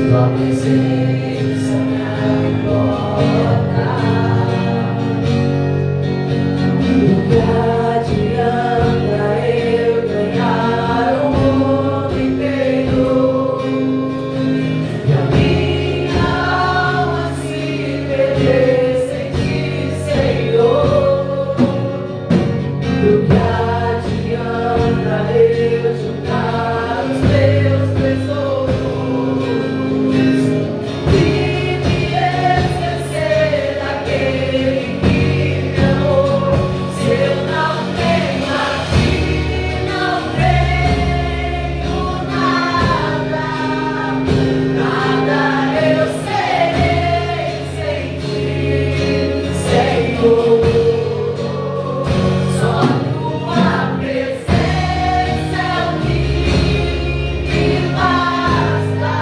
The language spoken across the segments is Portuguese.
Tua presença me importa. Do que adianta eu ganhar o mundo inteiro e a minha alma se perder sem ti, Senhor? Do que adianta eu juntar os meus tesouros e me esquecer daquele que me amou? Se eu não tenho a ti, não tenho nada, nada eu serei sem ti, Senhor. Só tua presença é o que me basta.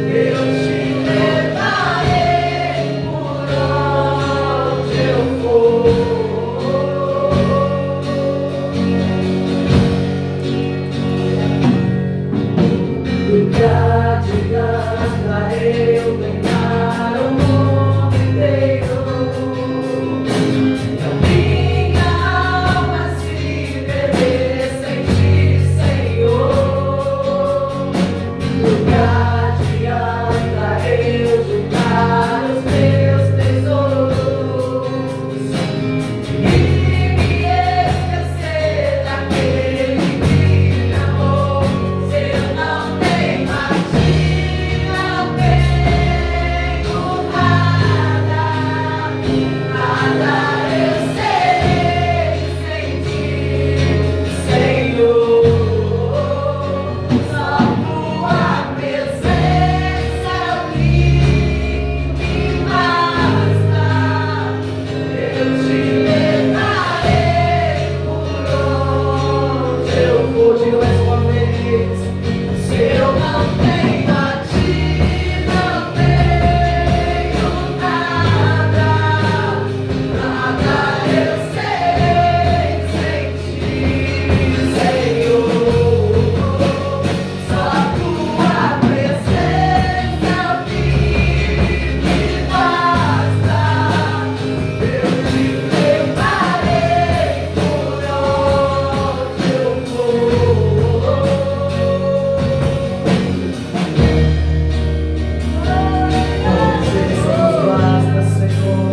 Eu te levarei por onde eu for. Do que adianta eu ganhar o mundo inteiro e a minha alma se perder sem ti, Senhor? Do que adianta eu juntar os meus tesouros e me esquecer daquele que me amou? Se eu não tenho a ti, não tenho nada, nada eu serei sem ti, Senhor. Só tua presença é o que me basta. Eu te levarei por onde eu for. Diga mais uma vez. Se eu não tenho a ti, não tenho nada, nada eu serei sem ti, Senhor. Só tua presença é o que me basta. Eu te levarei por onde eu for. Presença nos basta, Senhor.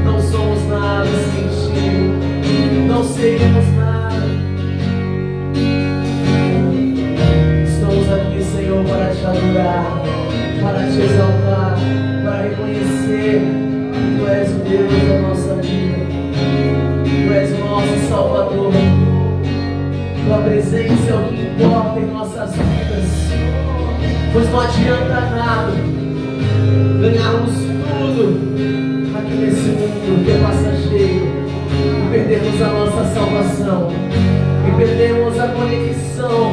Não somos nada sem ti, não seremos nada. Estamos aqui, Senhor, para te adorar, para te exaltar, para reconhecer que tu és o Deus da nossa vida, tu és o nosso Salvador. Tua presença é o que importa em nossas vidas, pois não adianta nada ganharmos tudo aqui nesse mundo que é passageiro e perdemos a nossa salvação, e perdemos a conexão,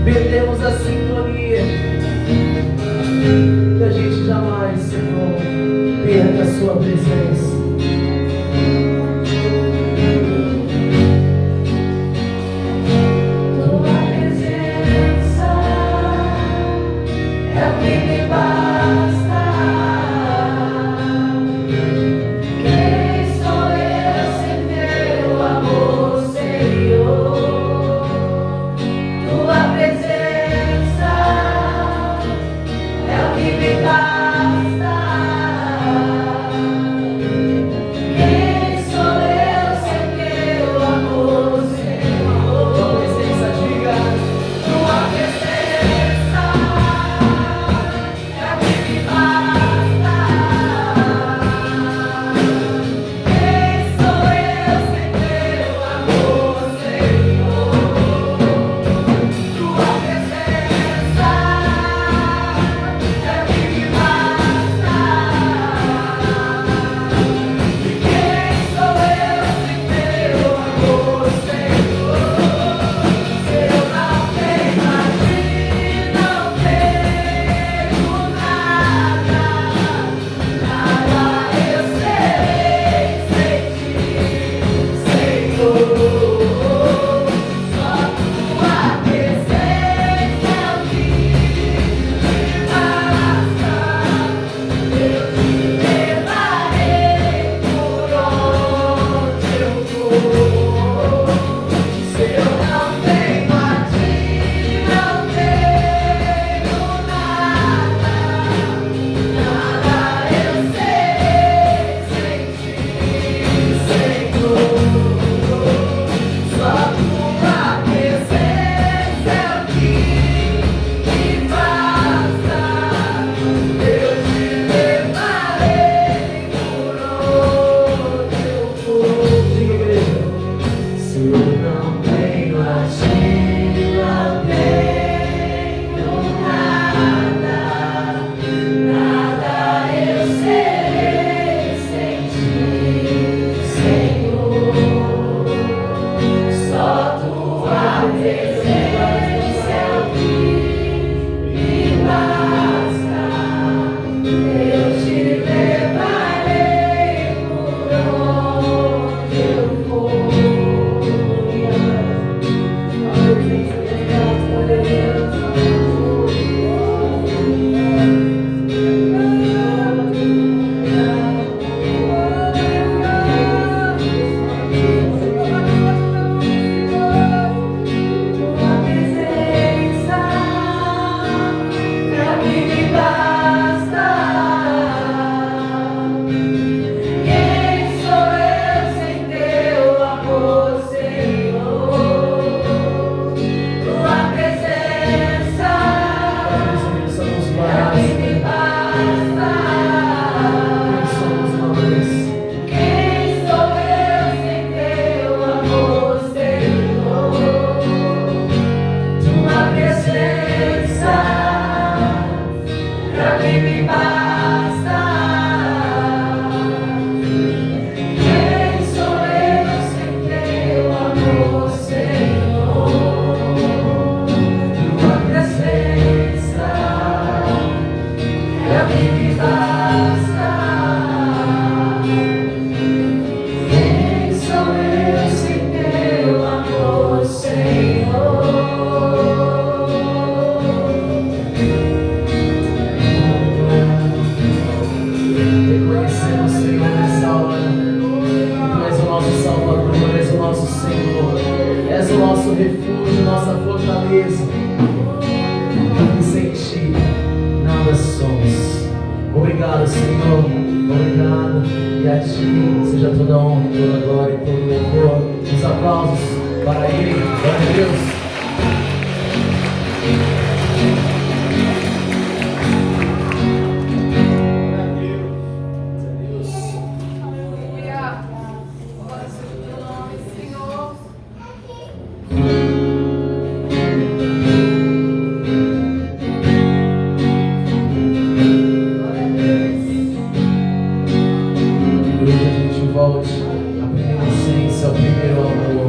perdemos a sintonia. Que a gente jamais, Senhor, perca a sua presença. Tua presença é o que me basta. Quem sou eu sem teu amor, Senhor? Tua presença Volte a primeira essência, ao primeiro amor.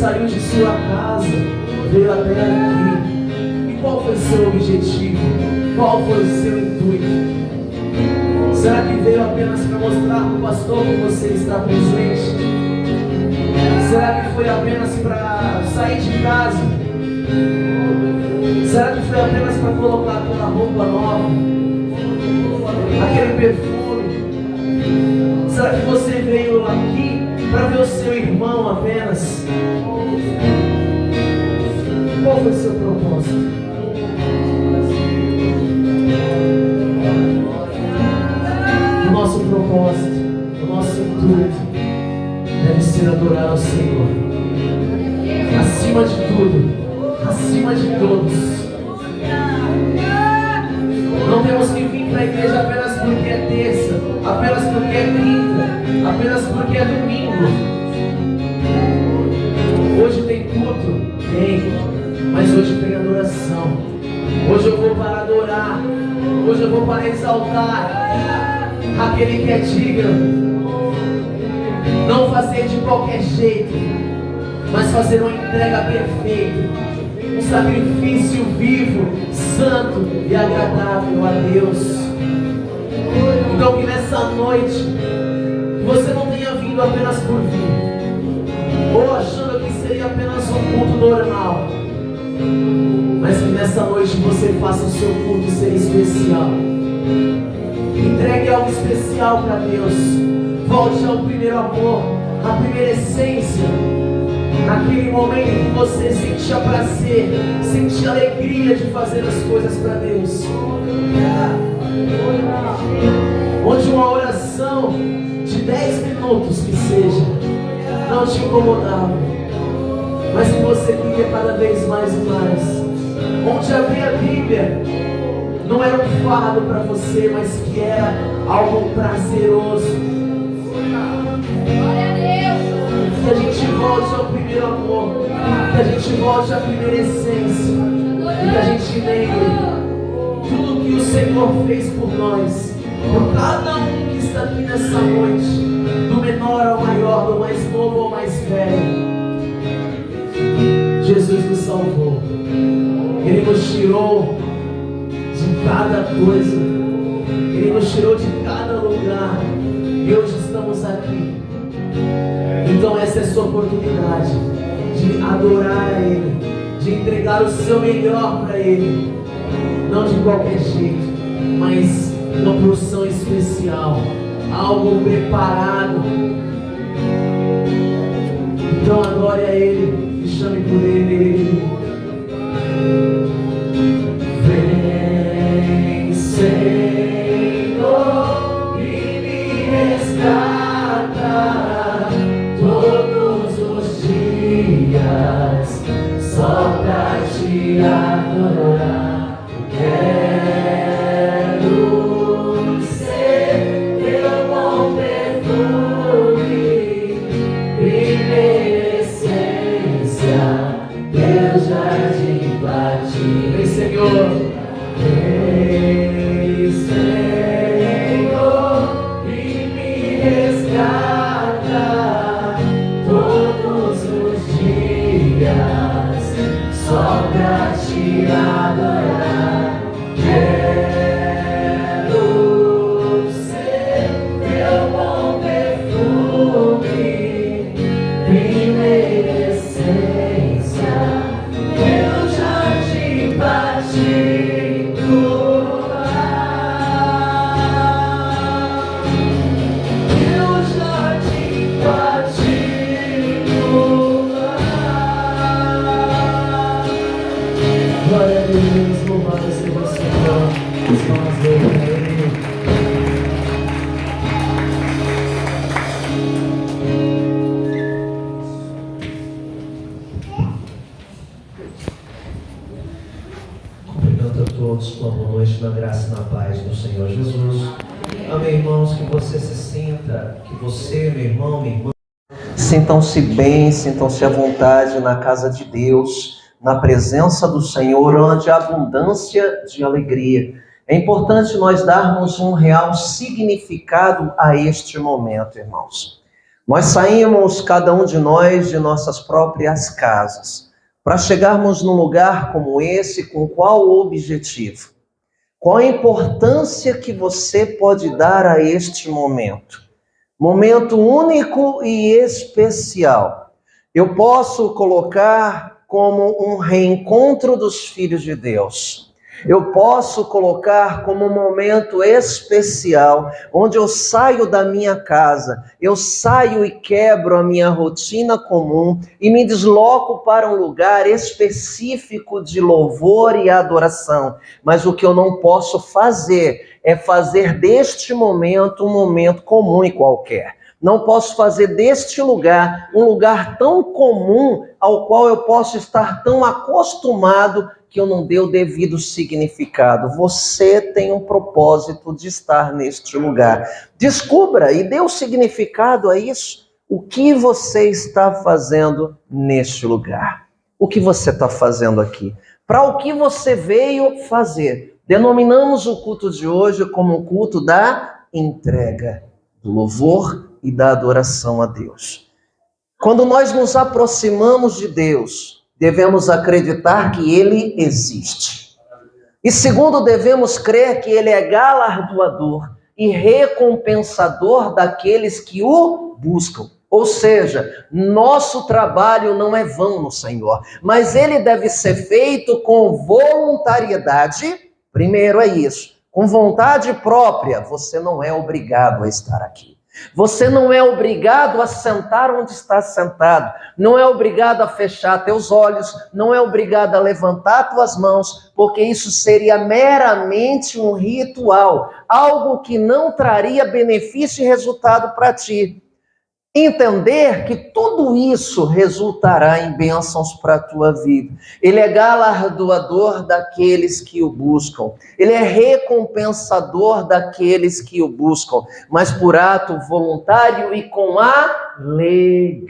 saiu de sua casa, veio até aqui. E qual foi o seu objetivo? Qual foi o seu intuito? Será que veio apenas para mostrar para o pastor que você está presente? Será que foi apenas para sair de casa? Será que foi apenas para colocar aquela roupa nova? Aquele perfume? Será que você veio aqui para ver o seu irmão apenas? Qual foi o seu propósito? O nosso propósito, o nosso intuito deve ser adorar ao Senhor. Acima de tudo, acima de todos. Não temos que vir para a igreja apenas porque é terça, apenas porque é quinta, apenas porque é domingo. Hoje tem culto? Tem. Mas hoje tem adoração. Hoje eu vou para adorar. Hoje eu vou para exaltar aquele que é digno. Não fazer de qualquer jeito, mas fazer uma entrega perfeita, um sacrifício vivo, santo e agradável a Deus. Então que nessa noite você não tenha vindo apenas por vir, ou achando que seria apenas um culto normal, mas que nessa noite você faça o seu culto ser especial. Entregue algo especial para Deus. Volte ao primeiro amor, à primeira essência. Naquele momento em que você sentia prazer, sentia alegria de fazer as coisas para Deus. Onde uma oração de 10 minutos que seja não te incomodava, mas que você queria cada vez mais e mais. Onde abrir a Bíblia não era um fardo para você, mas que era algo prazeroso. Que a gente volte ao primeiro amor, que a gente volte à primeira essência, e que a gente lembre tudo que o Senhor fez por nós, por cada um que está aqui nessa noite, do menor ao maior, do mais novo ao mais velho. Jesus nos salvou, Ele nos tirou de cada coisa, Ele nos tirou de cada lugar, e hoje estamos aqui. Então essa é a sua oportunidade de adorar a Ele, de entregar o seu melhor para Ele, não de qualquer jeito, mas uma porção especial, algo preparado. Então adore a Ele e chame por Ele. Vem, Senhor, e me resgata todos os dias, só pra te adorar. Quero ser teu bom perfume, primeira essência, teu jardim batido. Vem, Senhor. Vem, Senhor, e me resgata todos os dias, só pra te adorar. Quero ser teu bom perfume, primeira essência, teu jardim batido. Teu jardim batido. Glória a Deus, louvado seja o Senhor. As mãos dele para Ele. Cumprimento a todos com a boa noite, na graça e na paz do Senhor Jesus. Amém, irmãos, que você se sinta, que você, meu irmão, minha irmã, sintam-se bem, sintam-se à vontade na casa de Deus, na presença do Senhor, onde há abundância de alegria. É importante nós darmos um real significado a este momento, irmãos. Nós saímos, cada um de nós, de nossas próprias casas, para chegarmos num lugar como esse, com qual objetivo? Qual a importância que você pode dar a este momento? Momento único e especial. Eu posso colocar como um reencontro dos filhos de Deus. Eu posso colocar como um momento especial, onde eu saio da minha casa, eu saio e quebro a minha rotina comum e me desloco para um lugar específico de louvor e adoração. Mas o que eu não posso fazer é fazer deste momento um momento comum e qualquer. Não posso fazer deste lugar um lugar tão comum ao qual eu posso estar tão acostumado que eu não dei o devido significado. Você tem um propósito de estar neste lugar. Descubra e dê o significado a isso. O que você está fazendo neste lugar? O que você está fazendo aqui? Para o que você veio fazer? Denominamos o culto de hoje como o culto da entrega, do louvor e da adoração a Deus. Quando nós nos aproximamos de Deus, devemos acreditar que Ele existe. E segundo, devemos crer que Ele é galardoador e recompensador daqueles que o buscam. Ou seja, nosso trabalho não é vão no Senhor, mas ele deve ser feito com voluntariedade. Primeiro é isso, com vontade própria. Você não é obrigado a estar aqui. Você não é obrigado a sentar onde está sentado, não é obrigado a fechar teus olhos, não é obrigado a levantar tuas mãos, porque isso seria meramente um ritual, algo que não traria benefício e resultado para ti. Entender que tudo isso resultará em bênçãos para a tua vida. Ele é galardoador daqueles que o buscam. Ele é recompensador daqueles que o buscam, mas por ato voluntário e com alegria.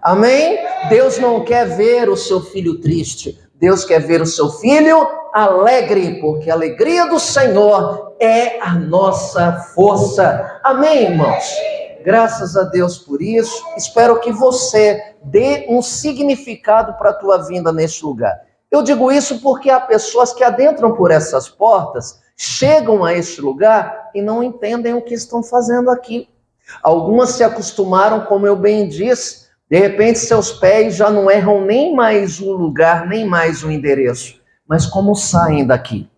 Amém? Deus não quer ver o seu filho triste. Deus quer ver o seu filho alegre, porque a alegria do Senhor é a nossa força. Amém, irmãos? Graças a Deus por isso. Espero que você dê um significado para a tua vinda neste lugar. Eu digo isso porque há pessoas que adentram por essas portas, chegam a este lugar e não entendem o que estão fazendo aqui. Algumas se acostumaram, como eu bem disse, de repente seus pés já não erram nem mais o lugar, nem mais o endereço. Mas como saem daqui?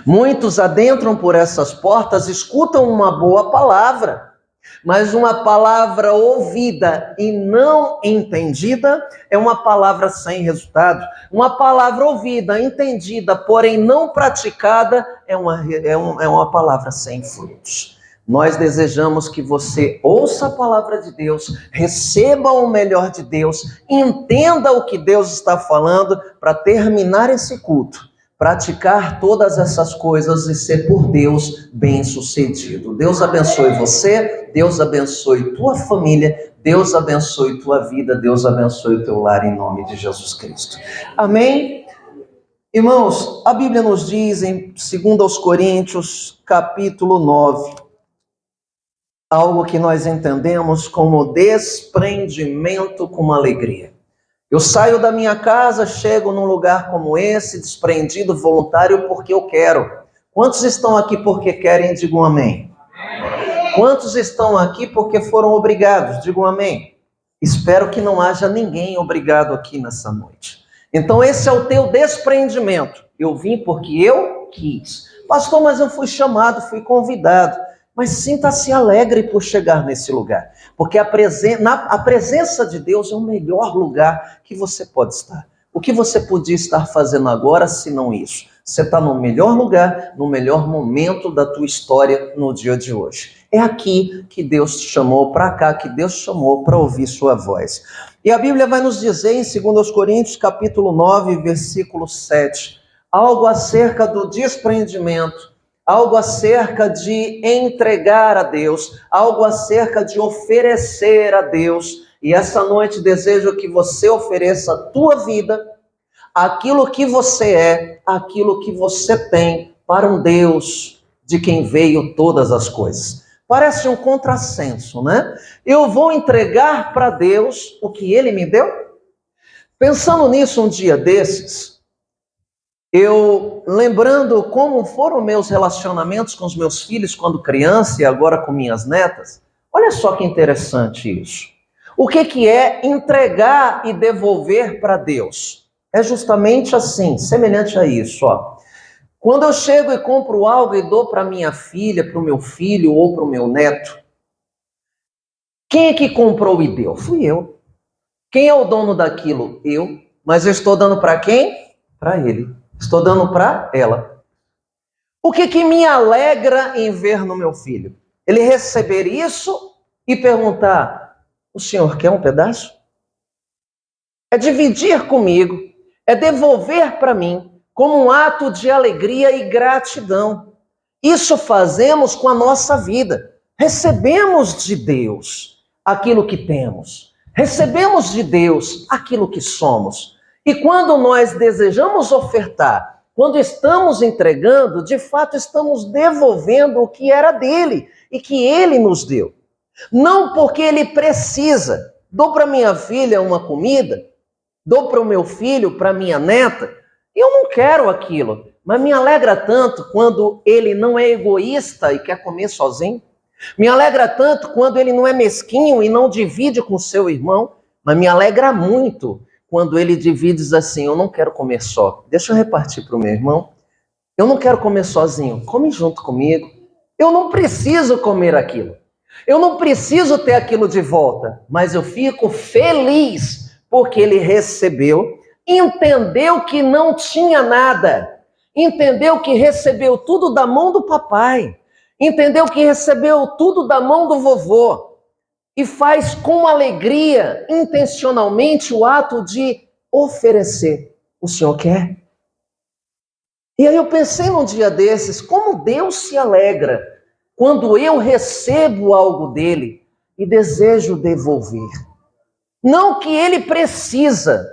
Muitos adentram por essas portas, escutam uma boa palavra, mas uma palavra ouvida e não entendida é uma palavra sem resultado. Uma palavra ouvida, entendida, porém não praticada, é uma palavra sem frutos. Nós desejamos que você ouça a palavra de Deus, receba o melhor de Deus, entenda o que Deus está falando para terminar esse culto. Praticar todas essas coisas e ser por Deus bem-sucedido. Deus abençoe você, Deus abençoe tua família, Deus abençoe tua vida, Deus abençoe teu lar em nome de Jesus Cristo. Amém? Irmãos, a Bíblia nos diz em 2 Coríntios, capítulo 9, algo que nós entendemos como desprendimento com alegria. Eu saio da minha casa, chego num lugar como esse, desprendido, voluntário, porque eu quero. Quantos estão aqui porque querem? Digam amém. Quantos estão aqui porque foram obrigados? Digam amém. Espero que não haja ninguém obrigado aqui nessa noite. Então esse é o teu desprendimento. Eu vim porque eu quis. Pastor, mas eu fui chamado, fui convidado. Mas sinta-se alegre por chegar nesse lugar, porque a presença de Deus é o melhor lugar que você pode estar. O que você podia estar fazendo agora, se não isso? Você está no melhor lugar, no melhor momento da tua história no dia de hoje. É aqui que Deus te chamou, para cá que Deus te chamou para ouvir sua voz. E a Bíblia vai nos dizer em 2 Coríntios, capítulo 9, versículo 7, algo acerca do desprendimento, algo acerca de entregar a Deus, algo acerca de oferecer a Deus. E essa noite desejo que você ofereça a tua vida, aquilo que você é, aquilo que você tem, para um Deus de quem veio todas as coisas. Parece um contrassenso, né? Eu vou entregar para Deus o que Ele me deu? Pensando nisso um dia desses, eu lembrando como foram meus relacionamentos com os meus filhos quando criança e agora com minhas netas, olha só que interessante isso. O que é entregar e devolver para Deus? É justamente assim, semelhante a isso, ó. Quando eu chego e compro algo e dou para minha filha, para o meu filho ou para o meu neto, quem é que comprou e deu? Fui eu. Quem é o dono daquilo? Eu. Mas eu estou dando para quem? Para ele. Estou dando para ela. O que me alegra em ver no meu filho? Ele receber isso e perguntar: o senhor quer um pedaço? É dividir comigo, é devolver para mim, como um ato de alegria e gratidão. Isso fazemos com a nossa vida. Recebemos de Deus aquilo que temos. Recebemos de Deus aquilo que somos. E quando nós desejamos ofertar, quando estamos entregando, de fato estamos devolvendo o que era dele e que ele nos deu. Não porque ele precisa. Dou para minha filha uma comida, dou para o meu filho, para minha neta, eu não quero aquilo, mas me alegra tanto quando ele não é egoísta e quer comer sozinho. Me alegra tanto quando ele não é mesquinho e não divide com seu irmão, mas me alegra muito quando ele divide e diz assim: eu não quero comer só, deixa eu repartir para o meu irmão. Eu não quero comer sozinho, come junto comigo. Eu não preciso comer aquilo. Eu não preciso ter aquilo de volta, mas eu fico feliz porque ele recebeu, entendeu que não tinha nada, entendeu que recebeu tudo da mão do papai, entendeu que recebeu tudo da mão do vovô e faz com alegria, intencionalmente, o ato de oferecer. O senhor quer? E aí eu pensei num dia desses, como Deus se alegra quando eu recebo algo dele e desejo devolver. Não que ele precisa,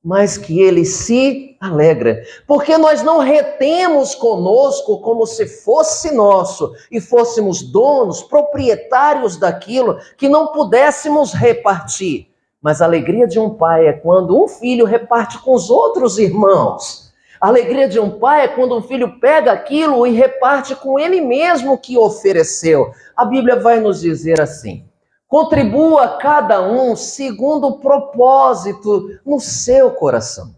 mas que ele se alegra. Porque nós não retemos conosco como se fosse nosso e fôssemos donos, proprietários daquilo que não pudéssemos repartir. Mas a alegria de um pai é quando um filho reparte com os outros irmãos. A alegria de um pai é quando um filho pega aquilo e reparte com ele mesmo que ofereceu. A Bíblia vai nos dizer assim: contribua cada um segundo o propósito no seu coração.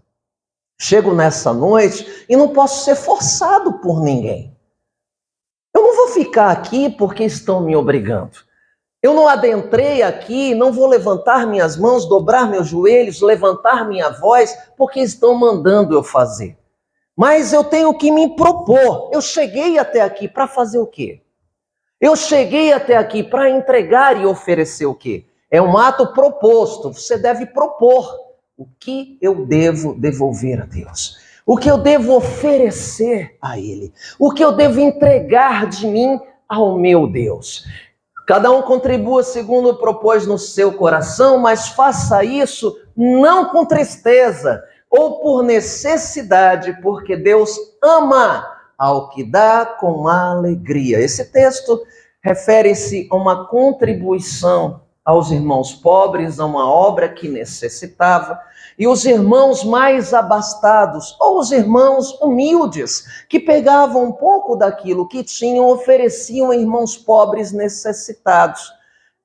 Chego nessa noite e não posso ser forçado por ninguém. Eu não vou ficar aqui porque estão me obrigando. Eu não adentrei aqui, não vou levantar minhas mãos, dobrar meus joelhos, levantar minha voz porque estão mandando eu fazer. Mas eu tenho que me propor. Eu cheguei até aqui para fazer o quê? Eu cheguei até aqui para entregar e oferecer o quê? É um ato proposto. Você deve propor o que eu devo devolver a Deus. O que eu devo oferecer a Ele. O que eu devo entregar de mim ao meu Deus. Cada um contribua segundo propôs no seu coração, mas faça isso não com tristeza ou por necessidade, porque Deus ama ao que dá com alegria. Esse texto refere-se a uma contribuição aos irmãos pobres, a uma obra que necessitava, e os irmãos mais abastados, ou os irmãos humildes, que pegavam um pouco daquilo que tinham, ofereciam a irmãos pobres necessitados.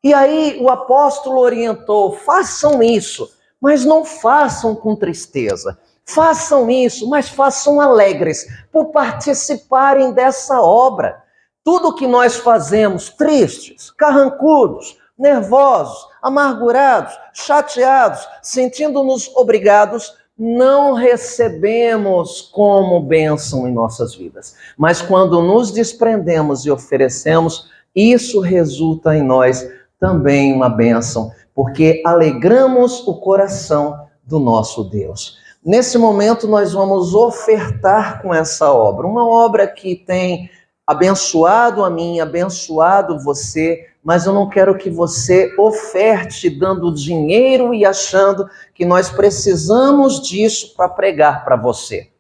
E aí o apóstolo orientou: façam isso, mas não façam com tristeza. Façam isso, mas façam alegres por participarem dessa obra. Tudo que nós fazemos tristes, carrancudos, nervosos, amargurados, chateados, sentindo-nos obrigados, não recebemos como bênção em nossas vidas. Mas quando nos desprendemos e oferecemos, isso resulta em nós também uma bênção, porque alegramos o coração do nosso Deus. Nesse momento nós vamos ofertar com essa obra, uma obra que tem abençoado a mim, abençoado você, mas eu não quero que você oferte dando dinheiro e achando que nós precisamos disso para pregar para você.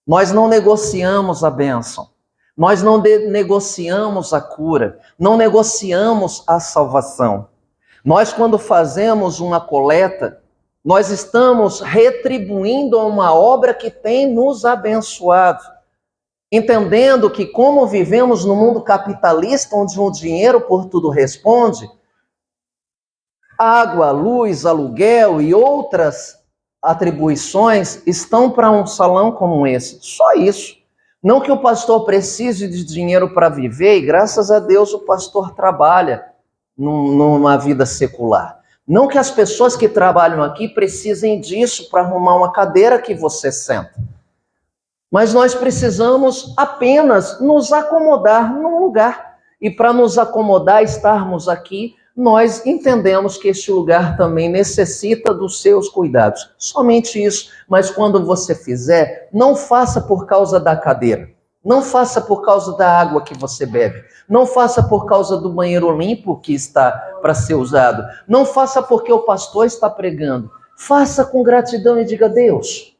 Nós não negociamos a bênção. Nós não negociamos a cura, não negociamos a salvação. Nós, quando fazemos uma coleta, nós estamos retribuindo uma obra que tem nos abençoado. Entendendo que, como vivemos no mundo capitalista, onde o dinheiro por tudo responde, água, luz, aluguel e outras atribuições estão para um salão como esse. Só isso. Não que o pastor precise de dinheiro para viver, e graças a Deus o pastor trabalha numa vida secular. Não que as pessoas que trabalham aqui precisem disso para arrumar uma cadeira que você senta. Mas nós precisamos apenas nos acomodar num lugar. E para nos acomodar, estarmos aqui, nós entendemos que este lugar também necessita dos seus cuidados. Somente isso. Mas quando você fizer, não faça por causa da cadeira. Não faça por causa da água que você bebe. Não faça por causa do banheiro limpo que está para ser usado. Não faça porque o pastor está pregando. Faça com gratidão e diga: Deus,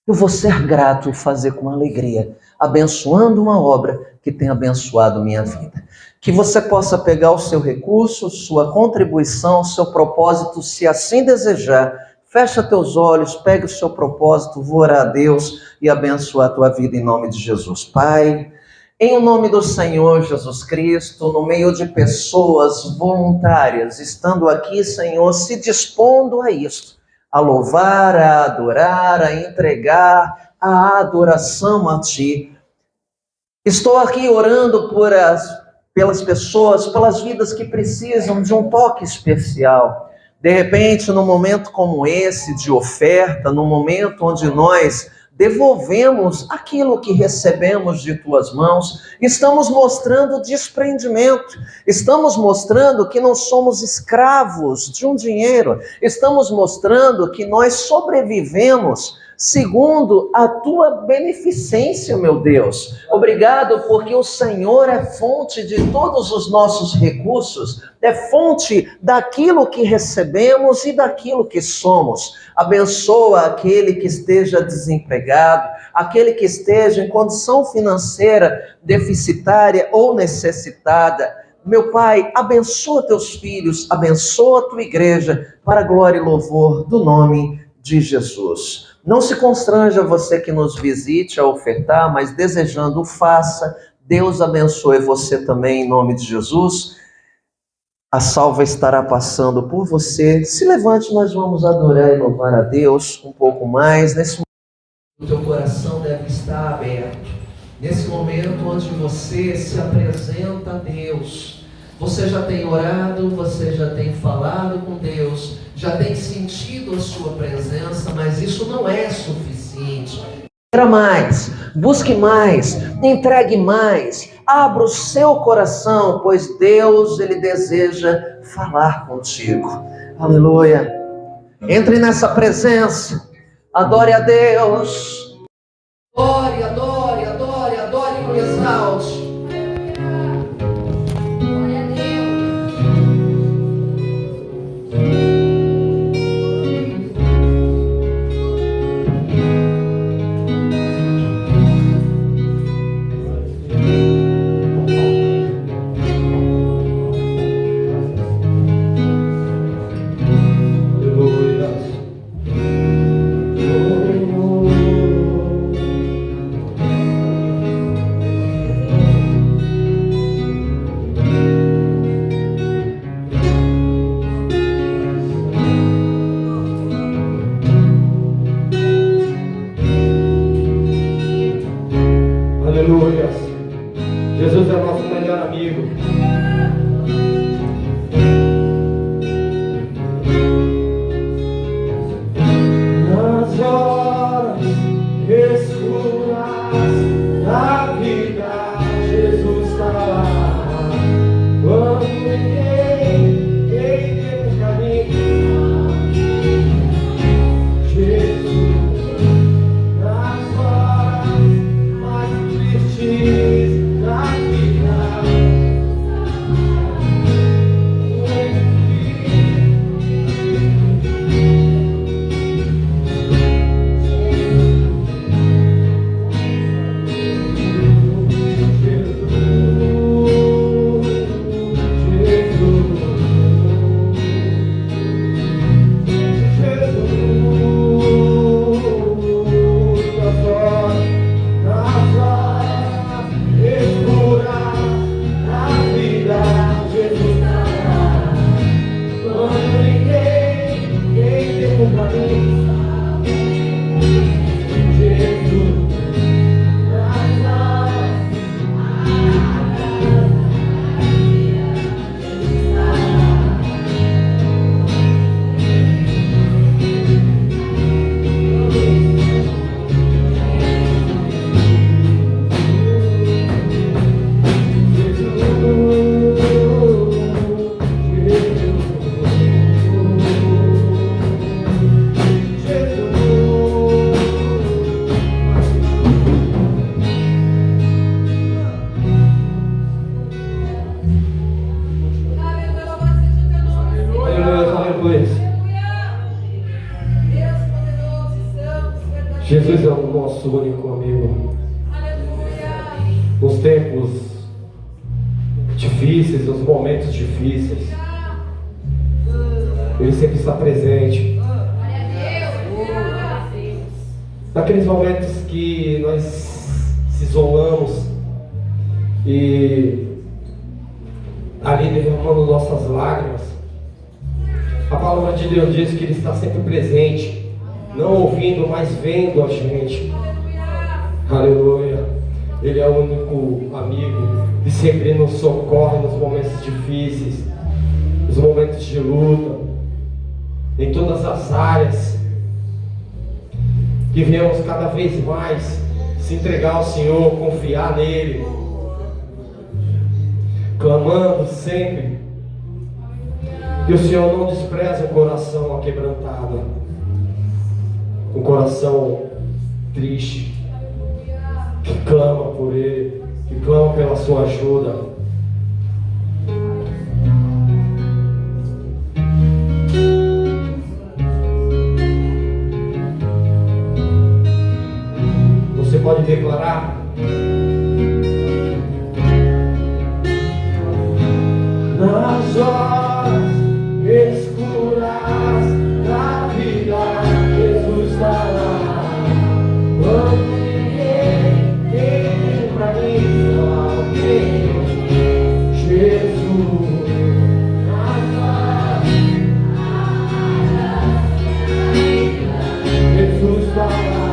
eu vou ser grato e fazer com alegria, abençoando uma obra que tem abençoado minha vida. Que você possa pegar o seu recurso, sua contribuição, seu propósito, se assim desejar. Fecha teus olhos, pegue o seu propósito, vou orar a Deus e abençoar a tua vida em nome de Jesus. Pai, em nome do Senhor Jesus Cristo, no meio de pessoas voluntárias, estando aqui, Senhor, se dispondo a isto, a louvar, a adorar, a entregar a adoração a Ti. Estou aqui orando pelas pessoas, pelas vidas que precisam de um toque especial. De repente, num momento como esse de oferta, num momento onde nós devolvemos aquilo que recebemos de tuas mãos, estamos mostrando desprendimento, estamos mostrando que não somos escravos de um dinheiro, estamos mostrando que nós sobrevivemos segundo a tua beneficência, meu Deus. Obrigado porque o Senhor é fonte de todos os nossos recursos, é fonte daquilo que recebemos e daquilo que somos. Abençoa aquele que esteja desempregado, aquele que esteja em condição financeira deficitária ou necessitada. Meu Pai, abençoa teus filhos, abençoa a tua igreja, para a glória e louvor do nome de Jesus. Não se constranja você que nos visite a ofertar, mas desejando o faça. Deus abençoe você também em nome de Jesus. A salva estará passando por você. Se levante, nós vamos adorar e louvar a Deus um pouco mais. Nesse momento, o teu coração deve estar aberto. Nesse momento onde você se apresenta a Deus, você já tem orado, você já tem falado com Deus, já tem sentido a sua presença, mas isso não é suficiente. Queira mais, busque mais, entregue mais, abra o seu coração, pois Deus, Ele deseja falar contigo. Aleluia. Entre nessa presença, adore a Deus. Adore, adore, adore, adore com exalte. Aleluia. Jesus é nosso melhor amigo. Nas horas escuras da vida, Jesus está lá. Quando ninguém tem um caminho, Jesus. Nas horas mais tristes da vida, Jesus é o nosso único amigo. Nos tempos difíceis, nos momentos difíceis, Ele sempre está presente. Naqueles momentos que nós se isolamos e ali derramando nossas lágrimas, a palavra de Deus diz que Ele está sempre presente, não ouvindo, mas vendo a gente. Aleluia. Ele é o único amigo que sempre nos socorre nos momentos difíceis, nos momentos de luta, em todas as áreas. Que venhamos cada vez mais se entregar ao Senhor, confiar nele, clamando sempre. Que o Senhor não despreze o coração aquebrantado, um coração triste, que clama por Ele, que clama pela sua ajuda. Você pode declarar: nas horas escuras da vida, Jesus está lá. Quando ninguém tem pra mim, só alguém, Jesus. Nas horas, Jesus está lá.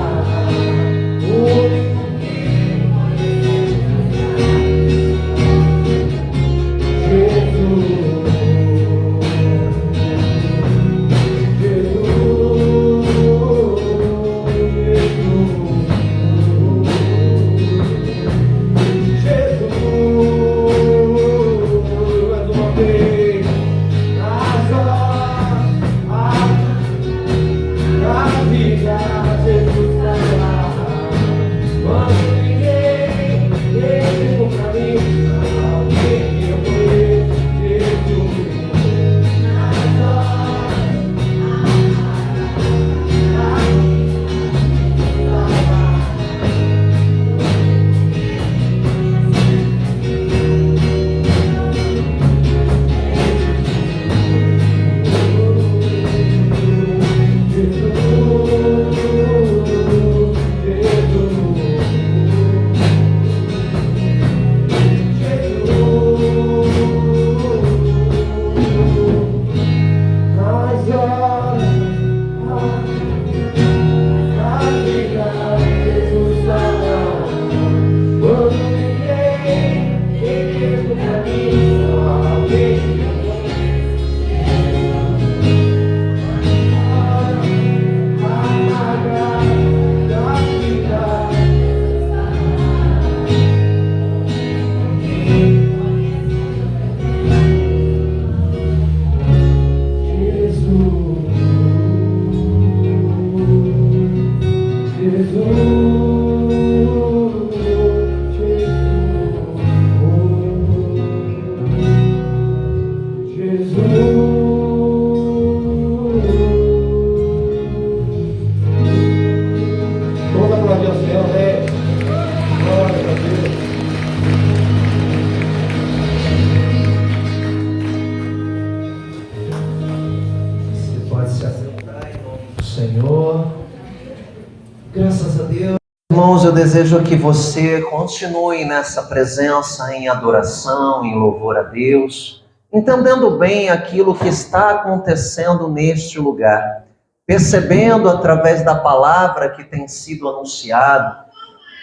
Irmãos, eu desejo que você continue nessa presença em adoração, em louvor a Deus, entendendo bem aquilo que está acontecendo neste lugar, percebendo através da palavra que tem sido anunciada,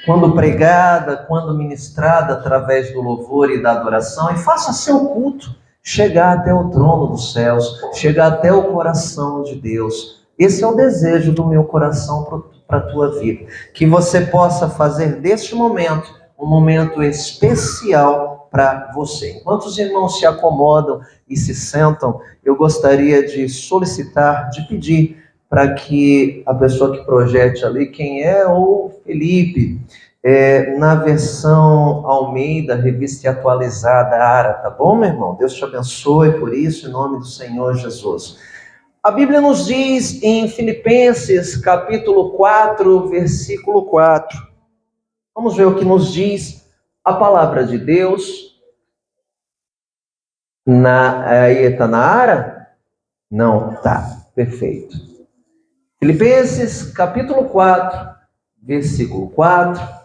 quando pregada, quando ministrada através do louvor e da adoração, e faça seu culto chegar até o trono dos céus, chegar até o coração de Deus. Esse é o desejo do meu coração para a tua vida, que você possa fazer deste momento um momento especial para você. Enquanto os irmãos se acomodam e se sentam, eu gostaria de solicitar, de pedir para que a pessoa que projete ali, quem é o Felipe, na versão Almeida, revista e atualizada, ARA, tá bom, meu irmão? Deus te abençoe por isso, em nome do Senhor Jesus. A Bíblia nos diz em Filipenses, capítulo 4, versículo 4. Vamos ver o que nos diz a palavra de Deus. Aí tá na Ara? Não, tá, perfeito. Filipenses, capítulo 4, versículo 4.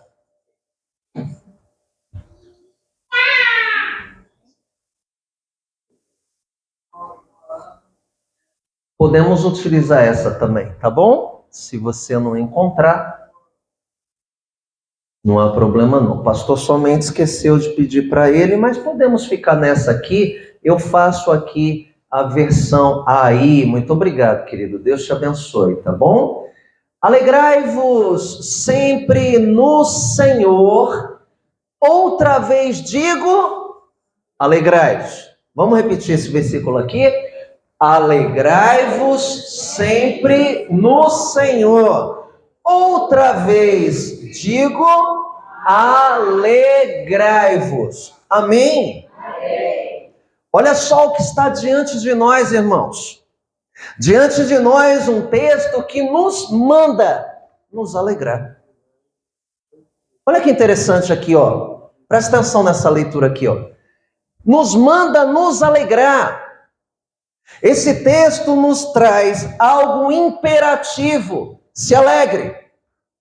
Podemos utilizar essa também, tá bom? Se você não encontrar, não há problema não. O pastor somente esqueceu de pedir para ele, mas podemos ficar nessa aqui. Eu faço aqui a versão aí. Muito obrigado, querido. Deus te abençoe, tá bom? Alegrai-vos sempre no Senhor. Outra vez digo, alegrai-vos. Vamos repetir esse versículo aqui? Alegrai-vos sempre no Senhor. Outra vez digo, alegrai-vos. Amém? Amém? Olha só o que está diante de nós, irmãos. Diante de nós um texto que nos manda nos alegrar. Olha que interessante aqui, ó. Presta atenção nessa leitura aqui, ó. Nos manda nos alegrar. Esse texto nos traz algo imperativo. Se alegre.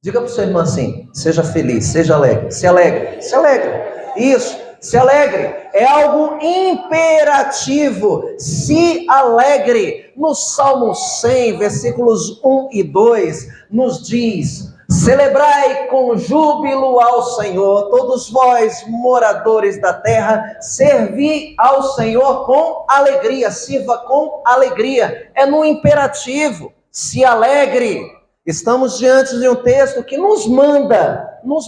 Diga para o seu irmão assim, seja feliz, seja alegre. Se alegre, se alegre. Isso, se alegre. É algo imperativo. Se alegre. No Salmo 100, versículos 1 e 2, nos diz: celebrai com júbilo ao Senhor, todos vós, moradores da terra, servi ao Senhor com alegria, sirva com alegria. É no imperativo, se alegre. Estamos diante de um texto que nos manda nos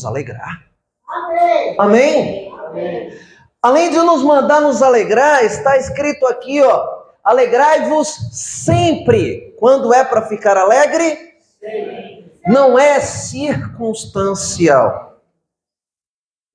alegrar. Amém? Amém? Amém. Além de nos mandar nos alegrar, está escrito aqui, ó, alegrai-vos sempre. Quando é para ficar alegre? Não é circunstancial.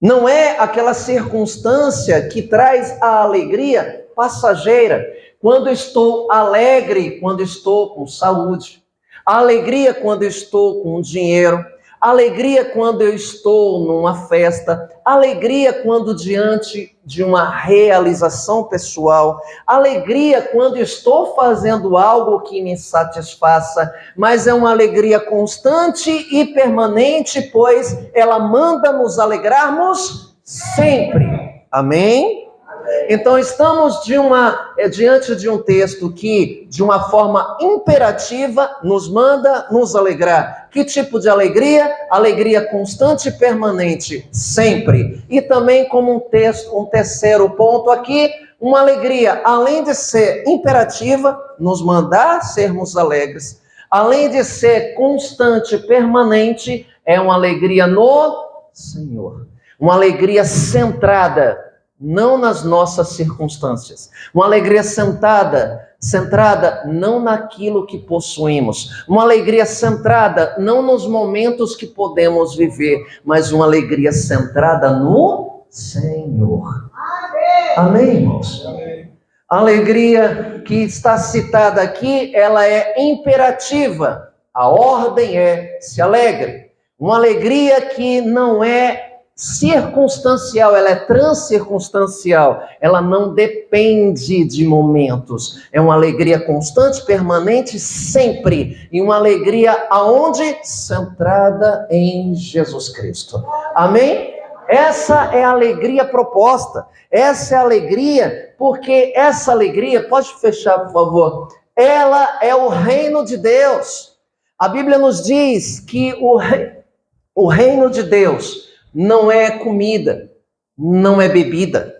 Não é aquela circunstância que traz a alegria passageira. Quando estou alegre, quando estou com saúde. A alegria quando estou com dinheiro. A alegria quando eu estou numa festa. A alegria quando diante de uma realização pessoal. A alegria quando estou fazendo algo que me satisfaça. Mas é uma alegria constante e permanente, pois ela manda nos alegrarmos sempre. Amém? Então estamos diante de um texto que, de uma forma imperativa, nos manda nos alegrar. Que tipo de alegria? Alegria constante e permanente, sempre. E também como um terceiro ponto aqui, uma alegria, além de ser imperativa, nos mandar sermos alegres, além de ser constante e permanente, é uma alegria no Senhor. Uma alegria centrada não nas nossas circunstâncias. Uma alegria centrada não naquilo que possuímos. Uma alegria centrada não nos momentos que podemos viver, mas uma alegria centrada no Senhor. Amém, irmãos? Amém. A alegria que está citada aqui, ela é imperativa. A ordem é se alegre. Uma alegria que não é circunstancial, ela é transcircunstancial, ela não depende de momentos, é uma alegria constante, permanente, sempre, e uma alegria aonde? Centrada em Jesus Cristo. Amém? Essa é a alegria proposta, essa é a alegria, porque essa alegria, pode fechar por favor, ela é o reino de Deus. A Bíblia nos diz que o reino de Deus não é comida, não é bebida,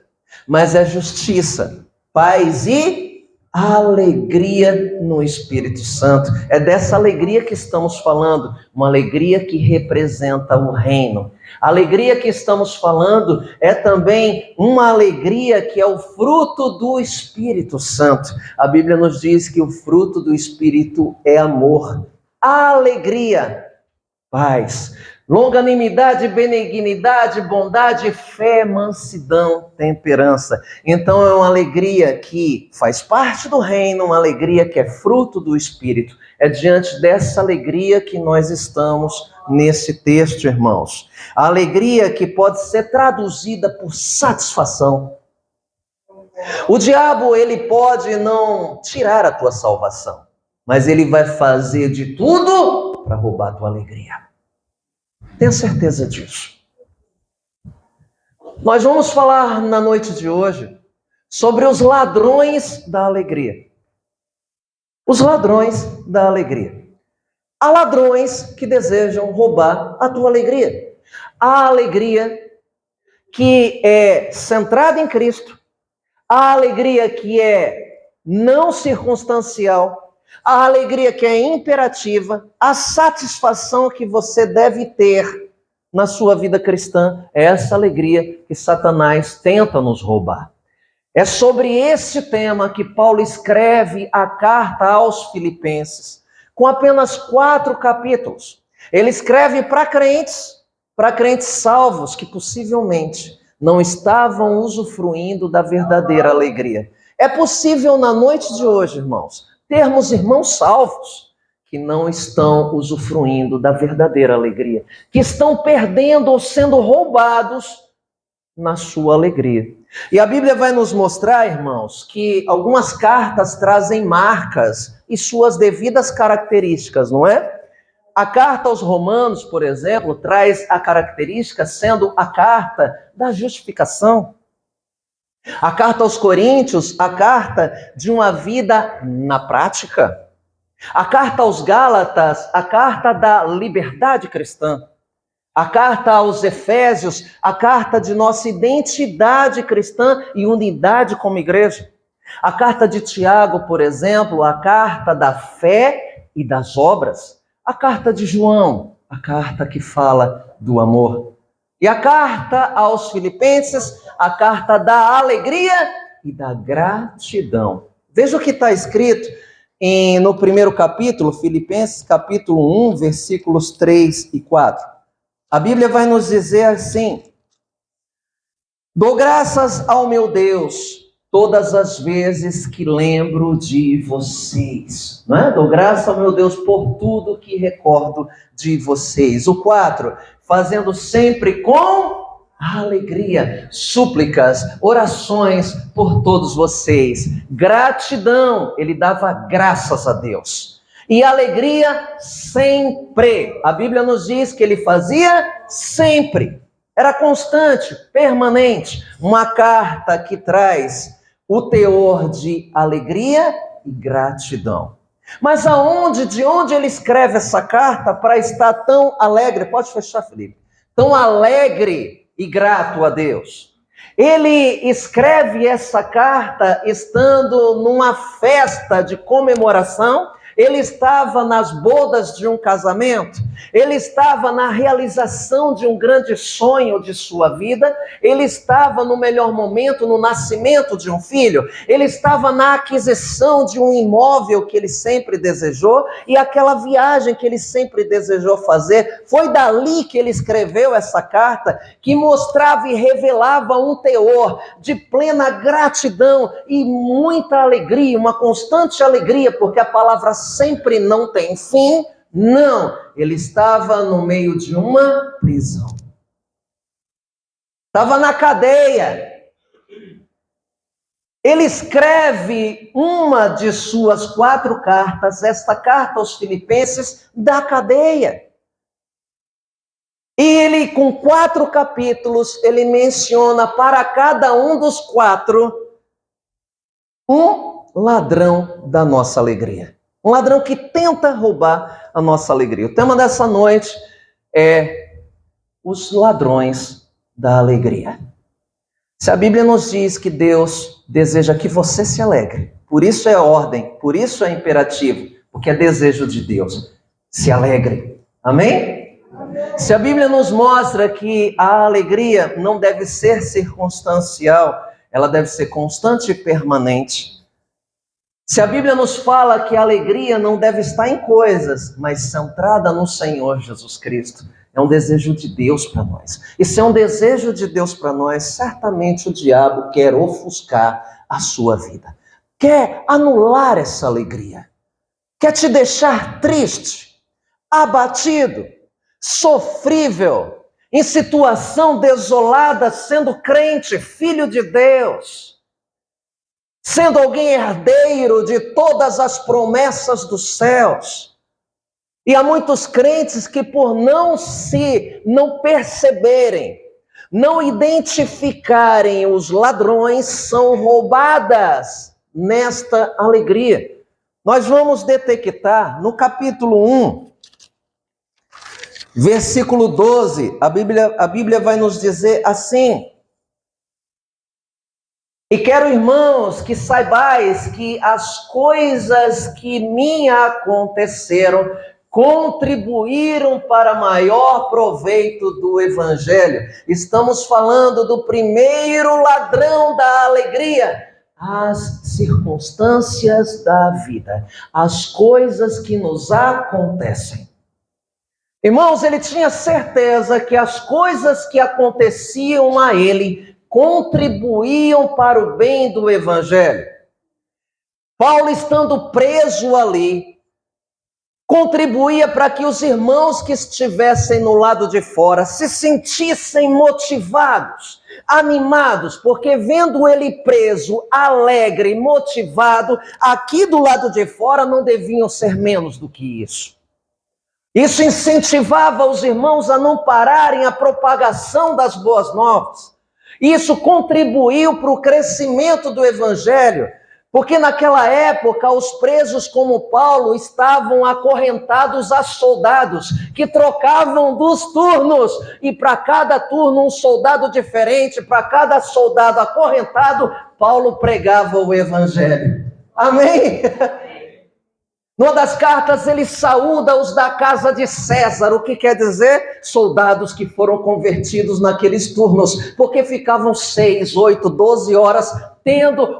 mas é justiça, paz e alegria no Espírito Santo. É dessa alegria que estamos falando, uma alegria que representa o reino. A alegria que estamos falando é também uma alegria que é o fruto do Espírito Santo. A Bíblia nos diz que o fruto do Espírito é amor, alegria, paz, longanimidade, benignidade, bondade, fé, mansidão, temperança. Então é uma alegria que faz parte do reino, uma alegria que é fruto do Espírito. É diante dessa alegria que nós estamos nesse texto, irmãos. A alegria que pode ser traduzida por satisfação. O diabo, ele pode não tirar a tua salvação, mas ele vai fazer de tudo para roubar a tua alegria. Tenha certeza disso. Nós vamos falar na noite de hoje sobre os ladrões da alegria. Os ladrões da alegria. Há ladrões que desejam roubar a tua alegria. A alegria que é centrada em Cristo, a alegria que é não circunstancial, a alegria que é imperativa, a satisfação que você deve ter na sua vida cristã, é essa alegria que Satanás tenta nos roubar. É sobre esse tema que Paulo escreve a carta aos Filipenses, com apenas 4 capítulos. Ele escreve para crentes salvos que possivelmente não estavam usufruindo da verdadeira alegria. É possível na noite de hoje, irmãos, termos irmãos salvos que não estão usufruindo da verdadeira alegria, que estão perdendo ou sendo roubados na sua alegria. E a Bíblia vai nos mostrar, irmãos, que algumas cartas trazem marcas e suas devidas características, não é? A carta aos Romanos, por exemplo, traz a característica sendo a carta da justificação. A carta aos Coríntios, a carta de uma vida na prática. A carta aos Gálatas, a carta da liberdade cristã. A carta aos Efésios, a carta de nossa identidade cristã e unidade como igreja. A carta de Tiago, por exemplo, a carta da fé e das obras. A carta de João, a carta que fala do amor. E a carta aos Filipenses, a carta da alegria e da gratidão. Veja o que está escrito no primeiro capítulo, Filipenses capítulo 1, versículos 3 e 4. A Bíblia vai nos dizer assim: dou graças ao meu Deus todas as vezes que lembro de vocês. Não é? Dou graças ao meu Deus por tudo que recordo de vocês. O 4, fazendo sempre com alegria, súplicas, orações por todos vocês. Gratidão, ele dava graças a Deus. E alegria sempre. A Bíblia nos diz que ele fazia sempre. Era constante, permanente. Uma carta que traz o teor de alegria e gratidão. Mas de onde ele escreve essa carta para estar tão alegre? Pode fechar, Felipe. Tão alegre e grato a Deus. Ele escreve essa carta estando numa festa de comemoração. Ele estava nas bodas de um casamento, ele estava na realização de um grande sonho de sua vida, ele estava no melhor momento, no nascimento de um filho, ele estava na aquisição de um imóvel que ele sempre desejou e aquela viagem que ele sempre desejou fazer. Foi dali que ele escreveu essa carta, que mostrava e revelava um teor de plena gratidão e muita alegria, uma constante alegria, porque a palavra sempre não tem fim. Não, ele estava no meio de uma prisão. Estava na cadeia. Ele escreve uma de suas 4 cartas, esta carta aos Filipenses, da cadeia. E ele, com 4 capítulos, ele menciona para cada um dos 4 um ladrão da nossa alegria. Um ladrão que tenta roubar a nossa alegria. O tema dessa noite é os ladrões da alegria. Se a Bíblia nos diz que Deus deseja que você se alegre, por isso é ordem, por isso é imperativo, porque é desejo de Deus. Se alegre. Amém? Amém. Se a Bíblia nos mostra que a alegria não deve ser circunstancial, ela deve ser constante e permanente. Se a Bíblia nos fala que a alegria não deve estar em coisas, mas centrada no Senhor Jesus Cristo, É um desejo de Deus para nós. E se é um desejo de Deus para nós, certamente o diabo quer ofuscar a sua vida. Quer anular essa alegria. Quer te deixar triste, abatido, sofrível, em situação desolada, sendo crente, filho de Deus, sendo alguém herdeiro de todas as promessas dos céus. E há muitos crentes que por não perceberem, não identificarem os ladrões, são roubadas nesta alegria. Nós vamos detectar no capítulo 1, versículo 12, a Bíblia vai nos dizer assim: e quero, irmãos, que saibais que as coisas que me aconteceram contribuíram para maior proveito do Evangelho. Estamos falando do primeiro ladrão da alegria. As circunstâncias da vida, as coisas que nos acontecem. Irmãos, ele tinha certeza que as coisas que aconteciam a ele contribuíam para o bem do Evangelho. Paulo, estando preso ali, contribuía para que os irmãos que estivessem no lado de fora se sentissem motivados, animados, porque vendo ele preso, alegre, motivado, aqui do lado de fora não deviam ser menos do que isso. Isso incentivava os irmãos a não pararem a propagação das boas novas. Isso contribuiu para o crescimento do Evangelho, porque naquela época os presos como Paulo estavam acorrentados a soldados que trocavam dos turnos, e para cada turno um soldado diferente, para cada soldado acorrentado, Paulo pregava o Evangelho. Amém? Numa das cartas ele saúda os da casa de César, o que quer dizer? Soldados que foram convertidos naqueles turnos, porque ficavam 6, 8, 12 horas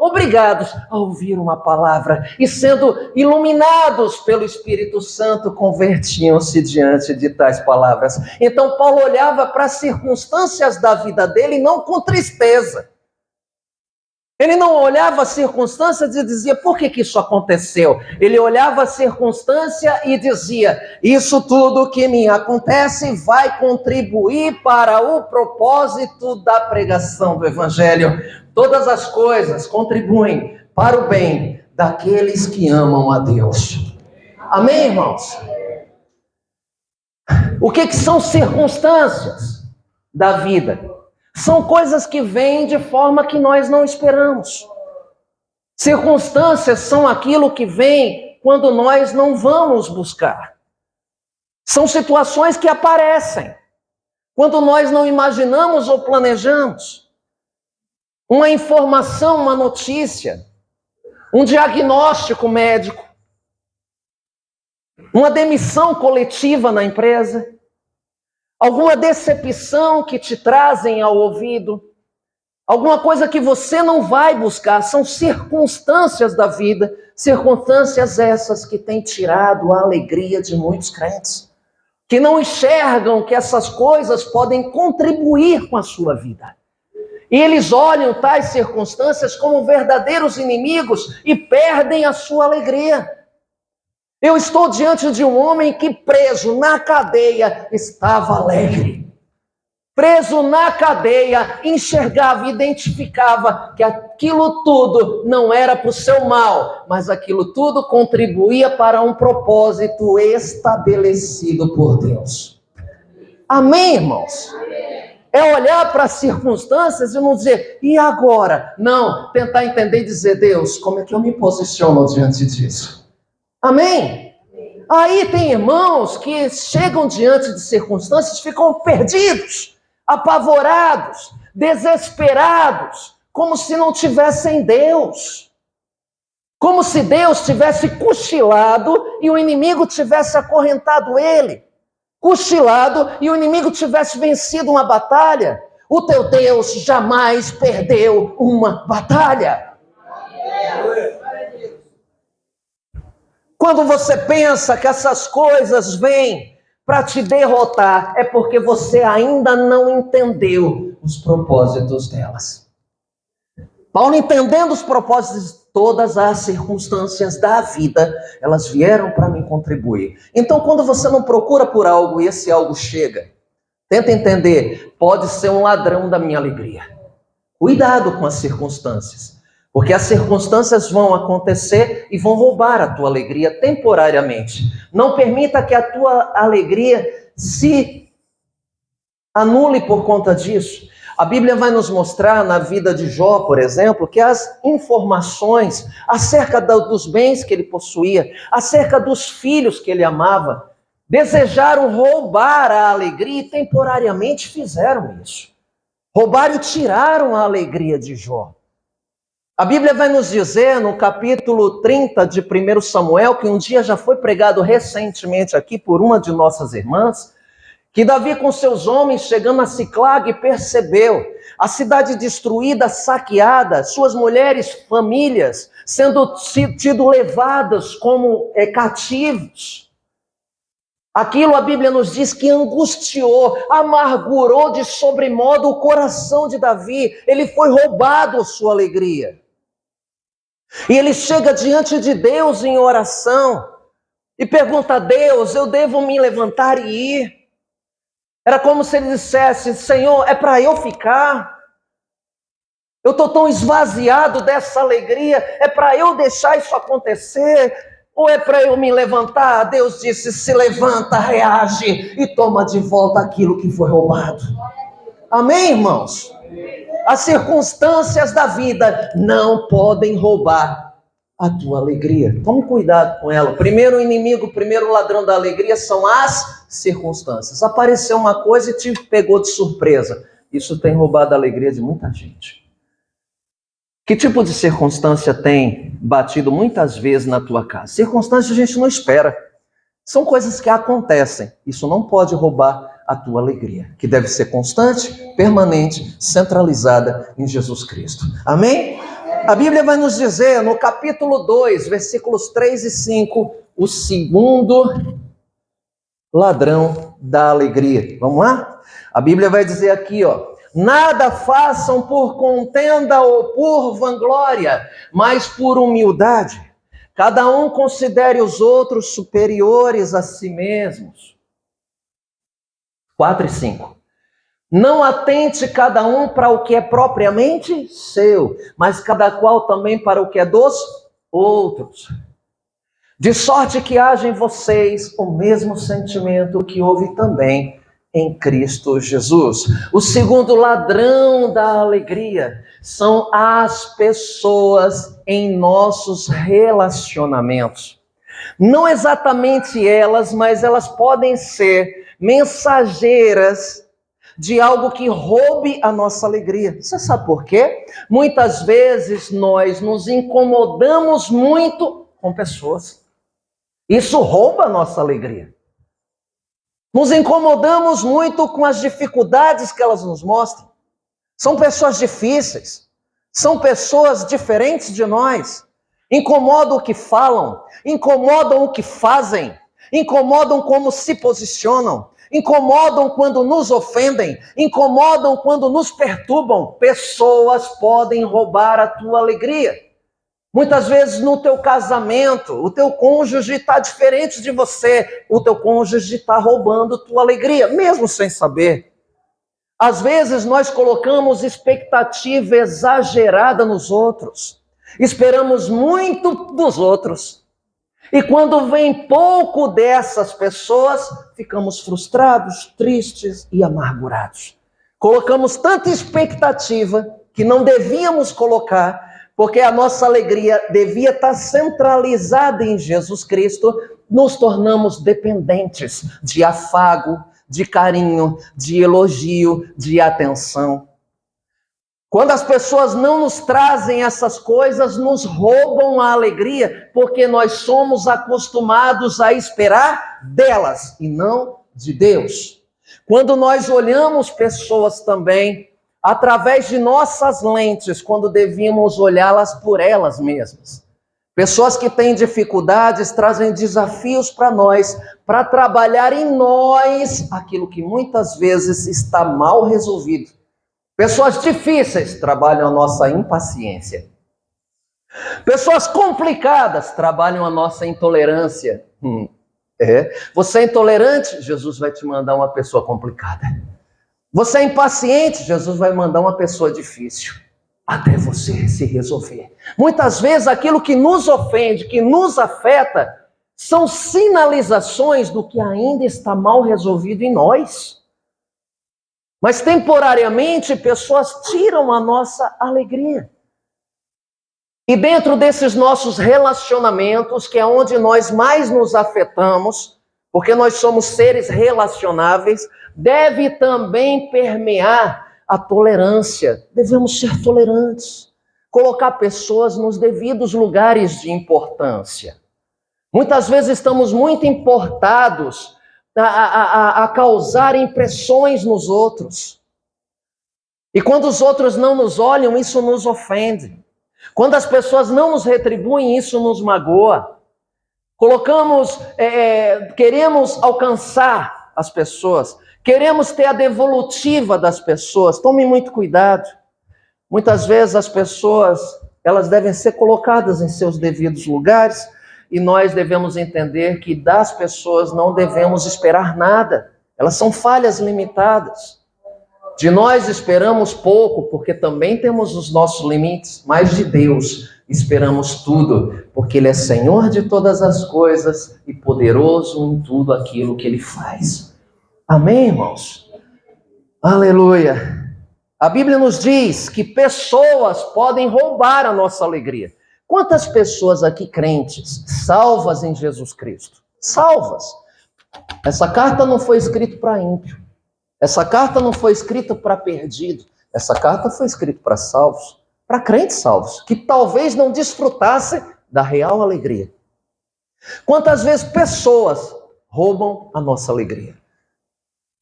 obrigados a ouvir uma palavra, e sendo iluminados pelo Espírito Santo, convertiam-se diante de tais palavras. Então Paulo olhava para as circunstâncias da vida dele não com tristeza. Ele não olhava as circunstâncias e dizia, por que isso aconteceu? Ele olhava a circunstância e dizia, isso tudo que me acontece vai contribuir para o propósito da pregação do Evangelho. Todas as coisas contribuem para o bem daqueles que amam a Deus. Amém, irmãos? O que são circunstâncias da vida? São coisas que vêm de forma que nós não esperamos. Circunstâncias são aquilo que vem quando nós não vamos buscar. São situações que aparecem quando nós não imaginamos ou planejamos. Uma informação, uma notícia, um diagnóstico médico, uma demissão coletiva na empresa, alguma decepção que te trazem ao ouvido, alguma coisa que você não vai buscar, são circunstâncias da vida, circunstâncias essas que têm tirado a alegria de muitos crentes, que não enxergam que essas coisas podem contribuir com a sua vida. E eles olham tais circunstâncias como verdadeiros inimigos e perdem a sua alegria. Eu estou diante de um homem que preso na cadeia estava alegre. Preso na cadeia, enxergava, identificava que aquilo tudo não era para o seu mal, mas aquilo tudo contribuía para um propósito estabelecido por Deus. Amém, irmãos? É olhar para as circunstâncias e não dizer, e agora? Não, tentar entender e dizer, Deus, como é que eu me posiciono diante disso? Amém? Aí tem irmãos que chegam diante de circunstâncias, ficam perdidos, apavorados, desesperados, como se não tivessem Deus. Como se Deus tivesse cochilado e o inimigo tivesse acorrentado ele. Cochilado e o inimigo tivesse vencido uma batalha. O teu Deus jamais perdeu uma batalha. Quando você pensa que essas coisas vêm para te derrotar, é porque você ainda não entendeu os propósitos delas. Paulo, entendendo os propósitos, todas as circunstâncias da vida, elas vieram para me contribuir. Então, quando você não procura por algo e esse algo chega, tenta entender, pode ser um ladrão da minha alegria. Cuidado com as circunstâncias, porque as circunstâncias vão acontecer e vão roubar a tua alegria temporariamente. Não permita que a tua alegria se anule por conta disso. A Bíblia vai nos mostrar na vida de Jó, por exemplo, que as informações acerca dos bens que ele possuía, acerca dos filhos que ele amava, desejaram roubar a alegria e temporariamente fizeram isso. Roubaram e tiraram a alegria de Jó. A Bíblia vai nos dizer no capítulo 30 de 1 Samuel, que um dia já foi pregado recentemente aqui por uma de nossas irmãs, que Davi com seus homens chegando a Siclag percebeu a cidade destruída, saqueada, suas mulheres, famílias sendo levadas como cativos. Aquilo a Bíblia nos diz que angustiou, amargurou de sobremodo o coração de Davi. Ele foi roubado sua alegria. E ele chega diante de Deus em oração e pergunta a Deus, eu devo me levantar e ir? Era como se ele dissesse, Senhor, é para eu ficar? Eu estou tão esvaziado dessa alegria, é para eu deixar isso acontecer? Ou é para eu me levantar? Deus disse, se levanta, reage e toma de volta aquilo que foi roubado. Amém, irmãos? As circunstâncias da vida não podem roubar a tua alegria. Tome cuidado com ela. O primeiro inimigo, o primeiro ladrão da alegria são as circunstâncias. Apareceu uma coisa e te pegou de surpresa. Isso tem roubado a alegria de muita gente. Que tipo de circunstância tem batido muitas vezes na tua casa? Circunstâncias a gente não espera. São coisas que acontecem. Isso não pode roubar a tua alegria, que deve ser constante, permanente, centralizada em Jesus Cristo. Amém? A Bíblia vai nos dizer, no capítulo 2, versículos 3 e 5, o segundo ladrão da alegria. Vamos lá? A Bíblia vai dizer aqui, nada façam por contenda ou por vanglória, mas por humildade. Cada um considere os outros superiores a si mesmos. 4 e 5. Não atente cada um para o que é propriamente seu, mas cada qual também para o que é dos outros. De sorte que haja em vocês o mesmo sentimento que houve também em Cristo Jesus. O segundo ladrão da alegria são as pessoas em nossos relacionamentos. Não exatamente elas, mas elas podem ser mensageiras de algo que roube a nossa alegria. Você sabe por quê? Muitas vezes nós nos incomodamos muito com pessoas. Isso rouba a nossa alegria. Nos incomodamos muito com as dificuldades que elas nos mostram. São pessoas difíceis. São pessoas diferentes de nós. Incomodam o que falam. Incomodam o que fazem. Incomodam como se posicionam. Incomodam quando nos ofendem. Incomodam quando nos perturbam. Pessoas podem roubar a tua alegria. Muitas vezes no teu casamento, o teu cônjuge está diferente de você. O teu cônjuge está roubando tua alegria, mesmo sem saber. Às vezes nós colocamos expectativa exagerada nos outros. Esperamos muito dos outros. E quando vem pouco dessas pessoas, ficamos frustrados, tristes e amargurados. Colocamos tanta expectativa que não devíamos colocar, porque a nossa alegria devia estar centralizada em Jesus Cristo. Nos tornamos dependentes de afago, de carinho, de elogio, de atenção. Quando as pessoas não nos trazem essas coisas, nos roubam a alegria, porque nós somos acostumados a esperar delas e não de Deus. Quando nós olhamos pessoas também através de nossas lentes, quando devíamos olhá-las por elas mesmas. Pessoas que têm dificuldades trazem desafios para nós, para trabalhar em nós aquilo que muitas vezes está mal resolvido. Pessoas difíceis trabalham a nossa impaciência. Pessoas complicadas trabalham a nossa intolerância. Você é intolerante, Jesus vai te mandar uma pessoa complicada. Você é impaciente, Jesus vai mandar uma pessoa difícil, até você se resolver. Muitas vezes aquilo que nos ofende, que nos afeta, são sinalizações do que ainda está mal resolvido em nós. Mas temporariamente, pessoas tiram a nossa alegria. E dentro desses nossos relacionamentos, que é onde nós mais nos afetamos, porque nós somos seres relacionáveis, deve também permear a tolerância. Devemos ser tolerantes, colocar pessoas nos devidos lugares de importância. Muitas vezes estamos muito importados a causar impressões nos outros. E quando os outros não nos olham, isso nos ofende. Quando as pessoas não nos retribuem, isso nos magoa. Queremos alcançar as pessoas, queremos ter a devolutiva das pessoas. Tome muito cuidado. Muitas vezes as pessoas, elas devem ser colocadas em seus devidos lugares, e nós devemos entender que das pessoas não devemos esperar nada. Elas são falhas limitadas. De nós esperamos pouco, porque também temos os nossos limites, mas de Deus esperamos tudo, porque Ele é Senhor de todas as coisas e poderoso em tudo aquilo que Ele faz. Amém, irmãos? Aleluia! A Bíblia nos diz que pessoas podem roubar a nossa alegria. Quantas pessoas aqui crentes, salvas em Jesus Cristo? Salvas. Essa carta não foi escrita para ímpio. Essa carta não foi escrita para perdido. Essa carta foi escrita para salvos, para crentes salvos, que talvez não desfrutassem da real alegria. Quantas vezes pessoas roubam a nossa alegria?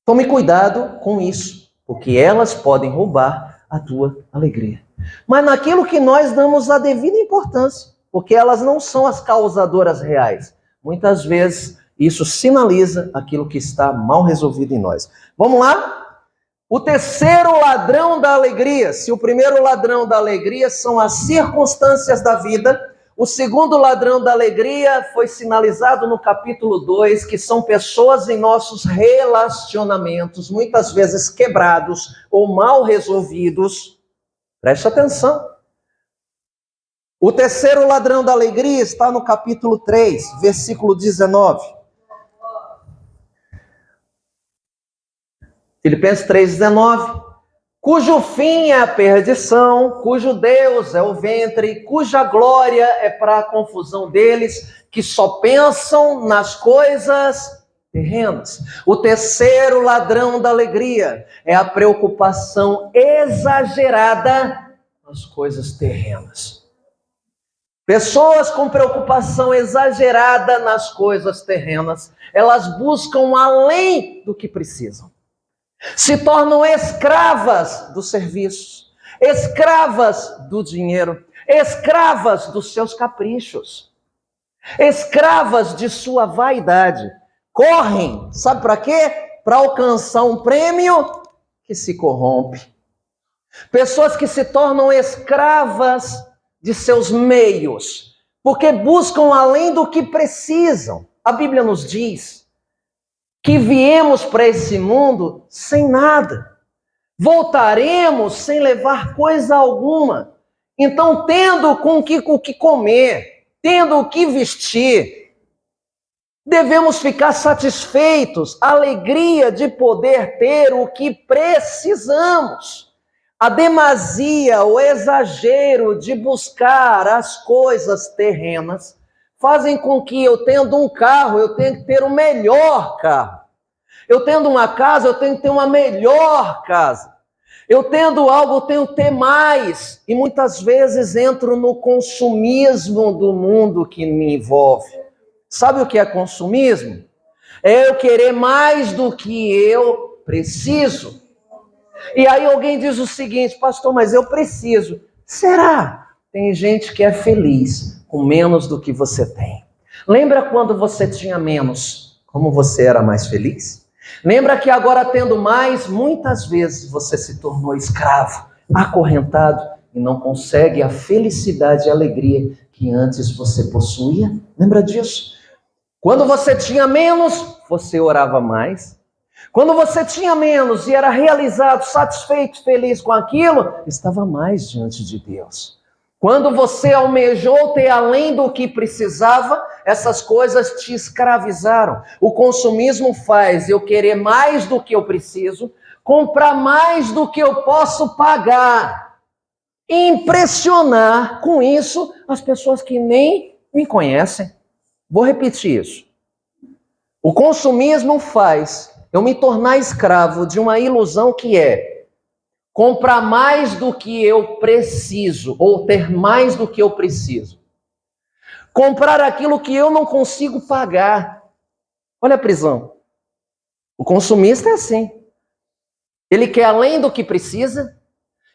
Tome cuidado com isso, porque elas podem roubar a tua alegria. Mas naquilo que nós damos a devida importância, porque elas não são as causadoras reais. Muitas vezes isso sinaliza aquilo que está mal resolvido em nós. Vamos lá? O terceiro ladrão da alegria. Se o primeiro ladrão da alegria são as circunstâncias da vida, o segundo ladrão da alegria foi sinalizado no capítulo 2, que são pessoas em nossos relacionamentos, muitas vezes quebrados ou mal resolvidos. Preste atenção. O terceiro ladrão da alegria está no capítulo 3, versículo 19. Filipenses 3,19. Cujo fim é a perdição, cujo Deus é o ventre, cuja glória é para a confusão deles, que só pensam nas coisas terrenas. O terceiro ladrão da alegria é a preocupação exagerada nas coisas terrenas. Pessoas com preocupação exagerada nas coisas terrenas, elas buscam além do que precisam. Se tornam escravas do serviço, escravas do dinheiro, escravas dos seus caprichos, escravas de sua vaidade. Correm, sabe para quê? Para alcançar um prêmio que se corrompe. Pessoas que se tornam escravas de seus meios, porque buscam além do que precisam. A Bíblia nos diz que viemos para esse mundo sem nada. Voltaremos sem levar coisa alguma. Então, tendo o que comer, tendo o que vestir, devemos ficar satisfeitos, alegria de poder ter o que precisamos. A demasia, o exagero de buscar as coisas terrenas fazem com que eu tendo um carro, eu tenha que ter o melhor carro. Eu tendo uma casa, eu tenho que ter uma melhor casa. Eu tendo algo, eu tenho que ter mais. E muitas vezes entro no consumismo do mundo que me envolve. Sabe o que é consumismo? É eu querer mais do que eu preciso. E aí alguém diz o seguinte: pastor, mas eu preciso. Será? Tem gente que é feliz com menos do que você tem. Lembra quando você tinha menos? como você era mais feliz? Lembra que agora tendo mais, muitas vezes você se tornou escravo, acorrentado e não consegue a felicidade e a alegria que antes você possuía? Lembra disso? Quando você tinha menos, você orava mais. Quando você tinha menos e era realizado, satisfeito, feliz com aquilo, estava mais diante de Deus. Quando você almejou ter além do que precisava, essas coisas te escravizaram. O consumismo faz eu querer mais do que eu preciso, comprar mais do que eu posso pagar, e impressionar com isso as pessoas que nem me conhecem. Vou repetir isso. O consumismo faz eu me tornar escravo de uma ilusão que é comprar mais do que eu preciso, ou ter mais do que eu preciso. Comprar aquilo que eu não consigo pagar. Olha a prisão. O consumista é assim. Ele quer além do que precisa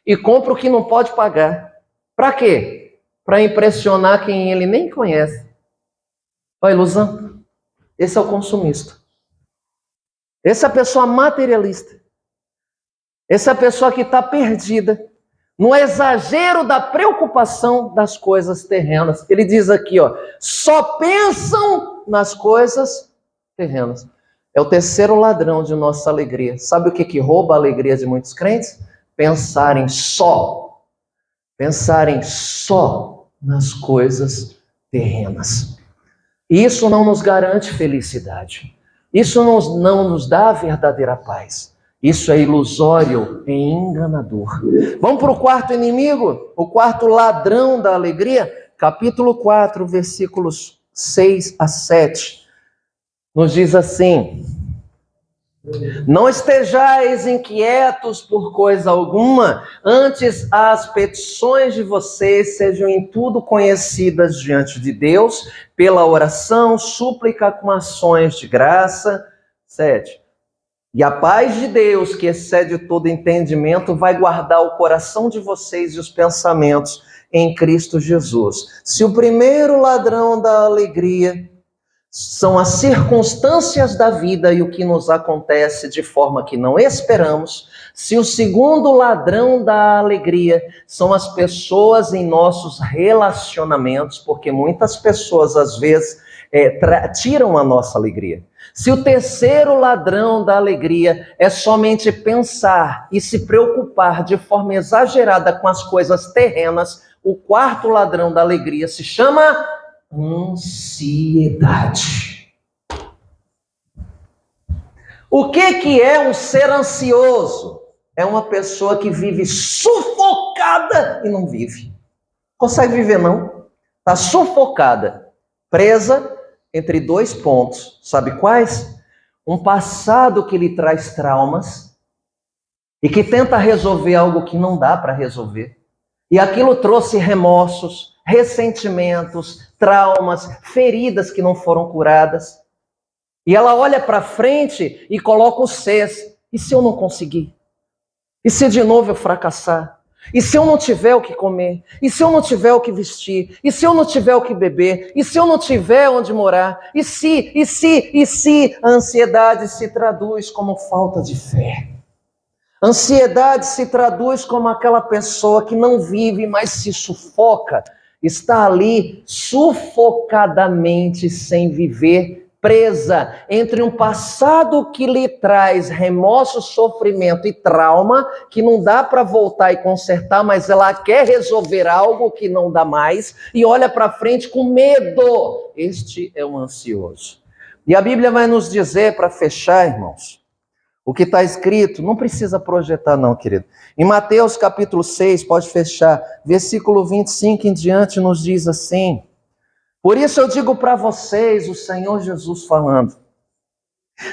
e compra o que não pode pagar. Para quê? Para impressionar quem ele nem conhece. Olha a ilusão. Esse é o consumista. Essa é a pessoa materialista. Essa é a pessoa que está perdida no exagero da preocupação das coisas terrenas. Ele diz aqui, ó, só pensam nas coisas terrenas. É o terceiro ladrão de nossa alegria. Sabe o que rouba a alegria de muitos crentes? Pensarem só nas coisas terrenas. Isso não nos garante felicidade. Isso não nos dá a verdadeira paz. Isso é ilusório e enganador. Vamos para o quarto inimigo, o quarto ladrão da alegria, capítulo 4, versículos 6 a 7. Nos diz assim: não estejais inquietos por coisa alguma, antes as petições de vocês sejam em tudo conhecidas diante de Deus, pela oração, súplica com ações de graça. 7. E a paz de Deus, que excede todo entendimento, vai guardar o coração de vocês e os pensamentos em Cristo Jesus. Se o primeiro ladrão da alegria são as circunstâncias da vida e o que nos acontece de forma que não esperamos, se o segundo ladrão da alegria são as pessoas em nossos relacionamentos, porque muitas pessoas às vezes tiram a nossa alegria. Se o terceiro ladrão da alegria é somente pensar e se preocupar de forma exagerada com as coisas terrenas, o quarto ladrão da alegria se chama ansiedade. O que é um ser ansioso? É uma pessoa que vive sufocada e não vive. Consegue viver não? Está sufocada, presa entre dois pontos. Sabe quais? Um passado que lhe traz traumas e que tenta resolver algo que não dá para resolver. E aquilo trouxe remorsos, ressentimentos, traumas, feridas que não foram curadas. E ela olha para frente e coloca os Cs. E se eu não conseguir? E se de novo eu fracassar? E se eu não tiver o que comer? E se eu não tiver o que vestir? E se eu não tiver o que beber? E se eu não tiver onde morar? E se? A ansiedade se traduz como falta de fé. A ansiedade se traduz como aquela pessoa que não vive, mas se sufoca. Está ali sufocadamente sem viver, presa entre um passado que lhe traz remorso, sofrimento e trauma, que não dá para voltar e consertar, mas ela quer resolver algo que não dá mais, e olha para frente com medo. Este é um ansioso. E a Bíblia vai nos dizer, para fechar, irmãos, o que está escrito, não precisa projetar não, querido. Em Mateus capítulo 6, pode fechar, versículo 25 em diante nos diz assim: por isso eu digo para vocês, o Senhor Jesus falando,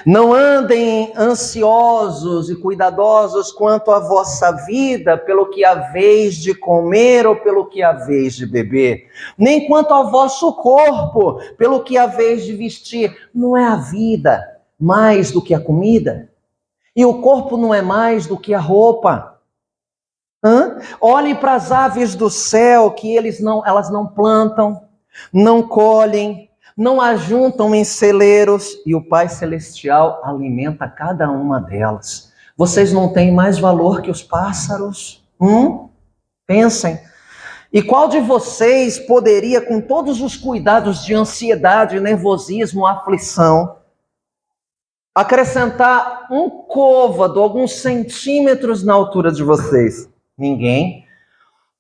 não andem ansiosos e cuidadosos quanto à vossa vida, pelo que haveis de comer ou pelo que haveis de beber, nem quanto ao vosso corpo, pelo que haveis de vestir. Não é a vida mais do que a comida? E o corpo não é mais do que a roupa? Olhem para as aves do céu, que elas não plantam, não colhem, não ajuntam em celeiros e o Pai Celestial alimenta cada uma delas. Vocês não têm mais valor que os pássaros? Pensem. E qual de vocês poderia, com todos os cuidados de ansiedade, nervosismo, aflição, acrescentar um côvado, alguns centímetros na altura de vocês? Ninguém.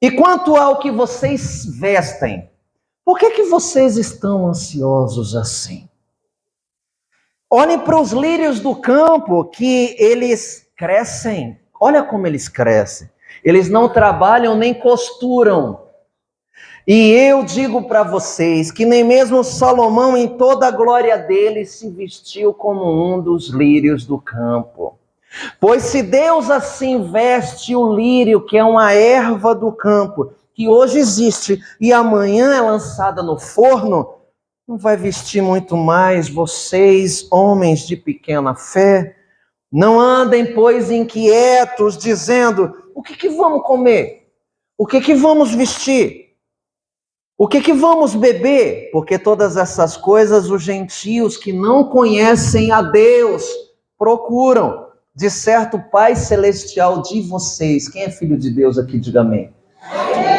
E quanto ao que vocês vestem, por que vocês estão ansiosos assim? Olhem para os lírios do campo, que eles crescem. Olha como eles crescem. Eles não trabalham nem costuram. E eu digo para vocês que nem mesmo Salomão, em toda a glória dele, se vestiu como um dos lírios do campo. Pois se Deus assim veste o lírio, que é uma erva do campo, que hoje existe e amanhã é lançada no forno, não vai vestir muito mais vocês, homens de pequena fé? Não andem, pois, inquietos, dizendo: o que vamos comer? O que vamos vestir? O que vamos beber? Porque todas essas coisas os gentios que não conhecem a Deus procuram. De certo, o Pai Celestial de vocês, quem é filho de Deus aqui, diga amém.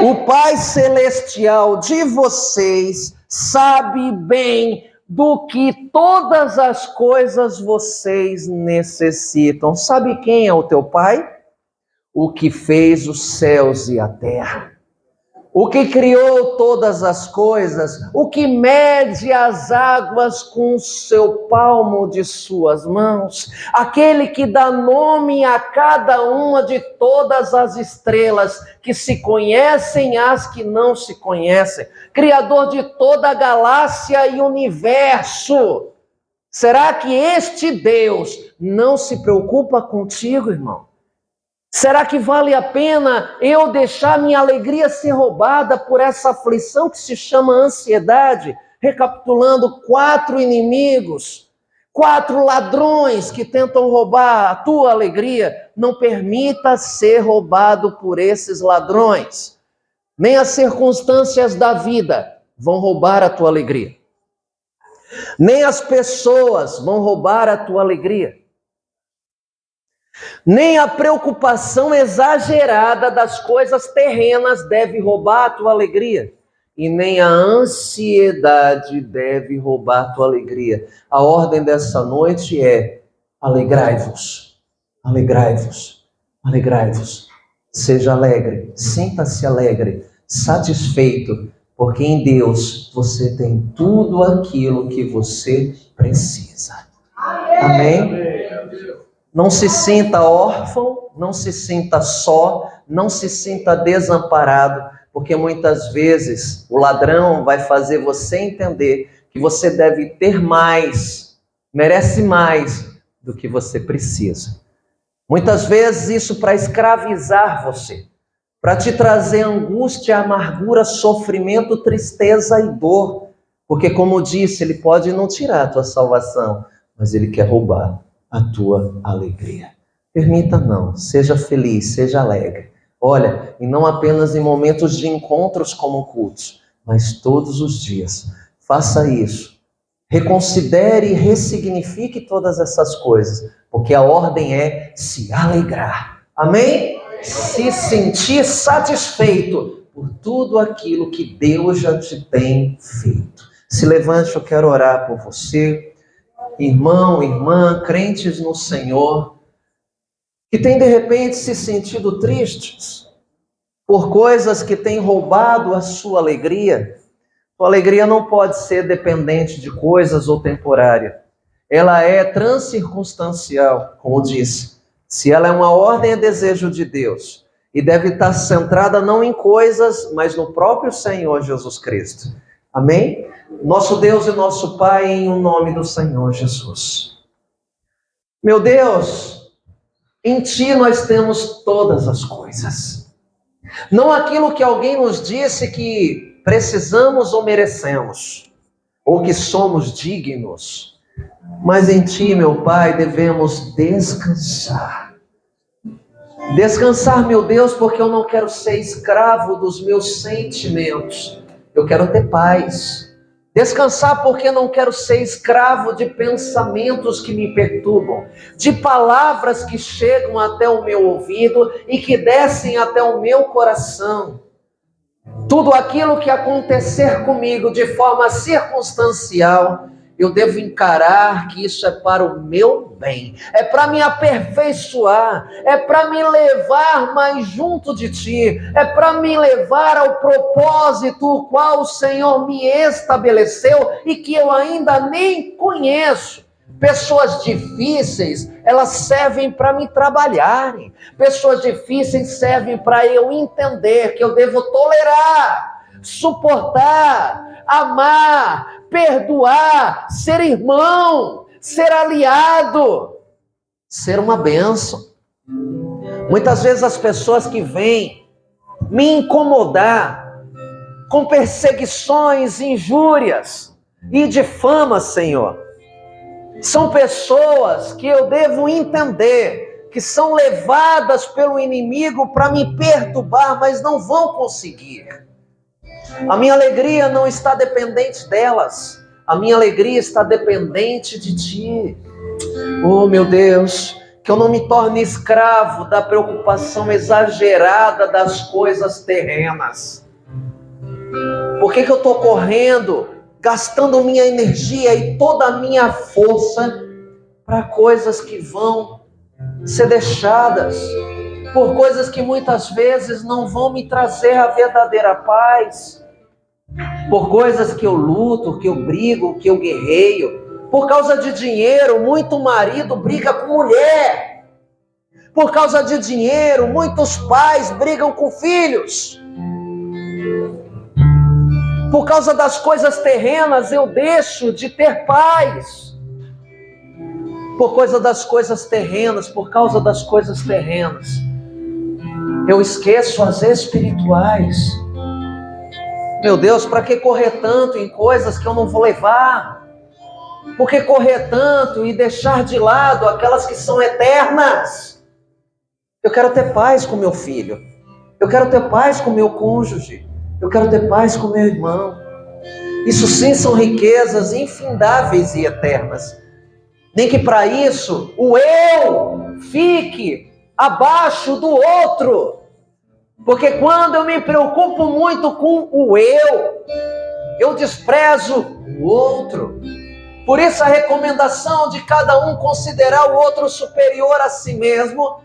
O Pai Celestial de vocês sabe bem do que todas as coisas vocês necessitam. Sabe quem é o teu Pai? O que fez os céus e a terra. O que criou todas as coisas, o que mede as águas com o seu palmo de suas mãos, aquele que dá nome a cada uma de todas as estrelas, que se conhecem e as que não se conhecem, Criador de toda a galáxia e universo. Será que este Deus não se preocupa contigo, irmão? Será que vale a pena eu deixar minha alegria ser roubada por essa aflição que se chama ansiedade? Recapitulando, 4 inimigos, 4 ladrões que tentam roubar a tua alegria. Não permita ser roubado por esses ladrões. Nem as circunstâncias da vida vão roubar a tua alegria. Nem as pessoas vão roubar a tua alegria. Nem a preocupação exagerada das coisas terrenas deve roubar a tua alegria. E nem a ansiedade deve roubar a tua alegria. A ordem dessa noite é: alegrai-vos, alegrai-vos, alegrai-vos. Seja alegre, sinta-se alegre, satisfeito, porque em Deus você tem tudo aquilo que você precisa. Amém? Não se sinta órfão, não se sinta só, não se sinta desamparado, porque muitas vezes o ladrão vai fazer você entender que você deve ter mais, merece mais do que você precisa. Muitas vezes isso para escravizar você, para te trazer angústia, amargura, sofrimento, tristeza e dor, porque como disse, ele pode não tirar a tua salvação, mas ele quer roubar a tua alegria. Permita não, seja feliz, seja alegre. Olha, e não apenas em momentos de encontros como cultos, mas todos os dias. Faça isso. Reconsidere e ressignifique todas essas coisas, porque a ordem é se alegrar. Amém? Se sentir satisfeito por tudo aquilo que Deus já te tem feito. Se levante, eu quero orar por você. Irmão, irmã, crentes no Senhor, que tem de repente se sentido tristes por coisas que têm roubado a sua alegria. Sua alegria não pode ser dependente de coisas ou temporária. Ela é transcircunstancial, como disse. Se ela é uma ordem, é desejo de Deus. E deve estar centrada não em coisas, mas no próprio Senhor Jesus Cristo. Amém? Nosso Deus e nosso Pai, em o nome do Senhor Jesus. Meu Deus, em Ti nós temos todas as coisas. Não aquilo que alguém nos disse que precisamos ou merecemos, ou que somos dignos, mas em Ti, meu Pai, devemos descansar. Descansar, meu Deus, porque eu não quero ser escravo dos meus sentimentos. Eu quero ter paz. Descansar porque não quero ser escravo de pensamentos que me perturbam, de palavras que chegam até o meu ouvido e que descem até o meu coração. Tudo aquilo que acontecer comigo de forma circunstancial, eu devo encarar que isso é para o meu bem, é para me aperfeiçoar, é para me levar mais junto de Ti, é para me levar ao propósito o qual o Senhor me estabeleceu e que eu ainda nem conheço. Pessoas difíceis, elas servem para me trabalharem. Pessoas difíceis servem para eu entender que eu devo tolerar, suportar, amar, perdoar, ser irmão, ser aliado, ser uma bênção. Muitas vezes as pessoas que vêm me incomodar com perseguições, injúrias e difama, Senhor, são pessoas que eu devo entender que são levadas pelo inimigo para me perturbar, mas não vão conseguir. A minha alegria não está dependente delas. A minha alegria está dependente de Ti. Oh, meu Deus, que eu não me torne escravo da preocupação exagerada das coisas terrenas. Por que eu estou correndo, gastando minha energia e toda a minha força para coisas que vão ser deixadas, por coisas que muitas vezes não vão me trazer a verdadeira paz, por coisas que eu luto, que eu brigo, que eu guerreio, por causa de dinheiro, muito marido briga com mulher, por causa de dinheiro, muitos pais brigam com filhos. Por causa das coisas terrenas, eu deixo de ter paz. Por causa das coisas terrenas, eu esqueço as espirituais. Meu Deus, para que correr tanto em coisas que eu não vou levar? Por que correr tanto e deixar de lado aquelas que são eternas? Eu quero ter paz com meu filho. Eu quero ter paz com meu cônjuge. Eu quero ter paz com meu irmão. Isso sim são riquezas infindáveis e eternas. Nem que para isso o eu fique abaixo do outro. Porque quando eu me preocupo muito com o eu desprezo o outro. Por isso a recomendação de cada um considerar o outro superior a si mesmo.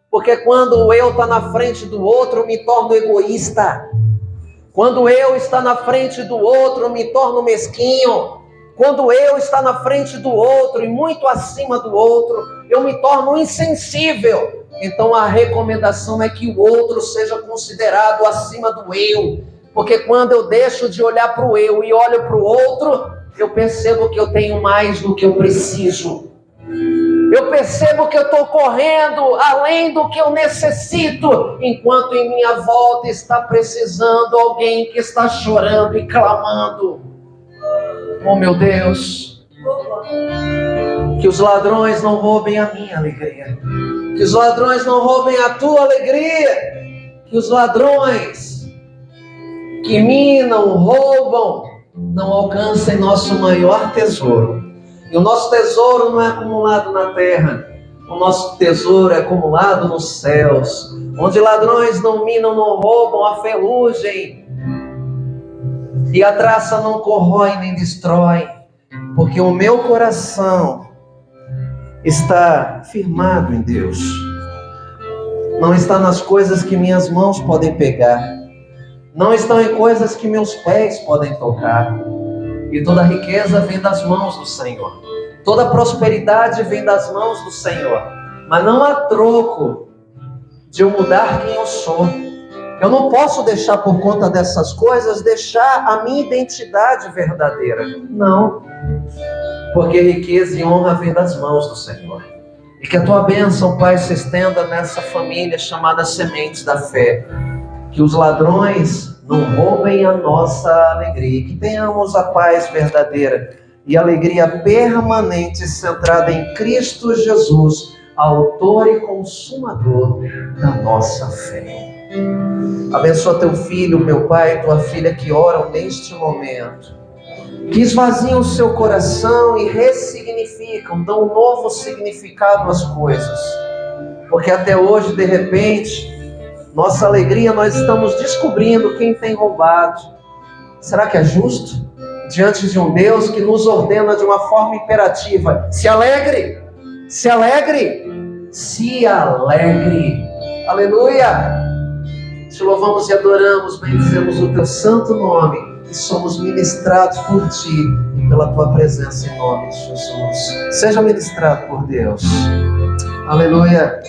Porque quando o eu está na frente do outro, eu me torno egoísta. Quando eu está na frente do outro, eu me torno mesquinho. Quando eu está na frente do outro e muito acima do outro, eu me torno insensível. Então a recomendação é que o outro seja considerado acima do eu. Porque quando eu deixo de olhar para o eu e olho para o outro, eu percebo que eu tenho mais do que eu preciso. Eu percebo que eu estou correndo além do que eu necessito, enquanto em minha volta está precisando alguém que está chorando e clamando. Oh, meu Deus, que os ladrões não roubem a minha alegria, que os ladrões não roubem a tua alegria, que os ladrões que minam, roubam, não alcancem nosso maior tesouro. E o nosso tesouro não é acumulado na terra. O nosso tesouro é acumulado nos céus, onde ladrões não minam, não roubam, a ferrugem e a traça não corrói nem destrói. Porque o meu coração está firmado em Deus. Não está nas coisas que minhas mãos podem pegar. Não estão em coisas que meus pés podem tocar. E toda riqueza vem das mãos do Senhor. Toda prosperidade vem das mãos do Senhor. Mas não há troco de eu mudar quem eu sou. Eu não posso deixar por conta dessas coisas, deixar a minha identidade verdadeira. Não. Porque riqueza e honra vem das mãos do Senhor. E que a tua bênção, Pai, se estenda nessa família chamada Sementes da Fé. Que os ladrões não roubem a nossa alegria, que tenhamos a paz verdadeira e alegria permanente centrada em Cristo Jesus, autor e consumador da nossa fé. Abençoa teu filho, meu pai, tua filha que oram neste momento. que esvaziam o seu coração e ressignificam, dão um novo significado às coisas. Porque até hoje, de repente, nossa alegria, nós estamos descobrindo quem tem roubado. Será que é justo? Diante de um Deus que nos ordena de uma forma imperativa: se alegre, se alegre, se alegre. Aleluia! Te louvamos e adoramos, bendizemos o teu santo nome e somos ministrados por ti e pela tua presença em nome de Jesus. Seja ministrado por Deus. Aleluia!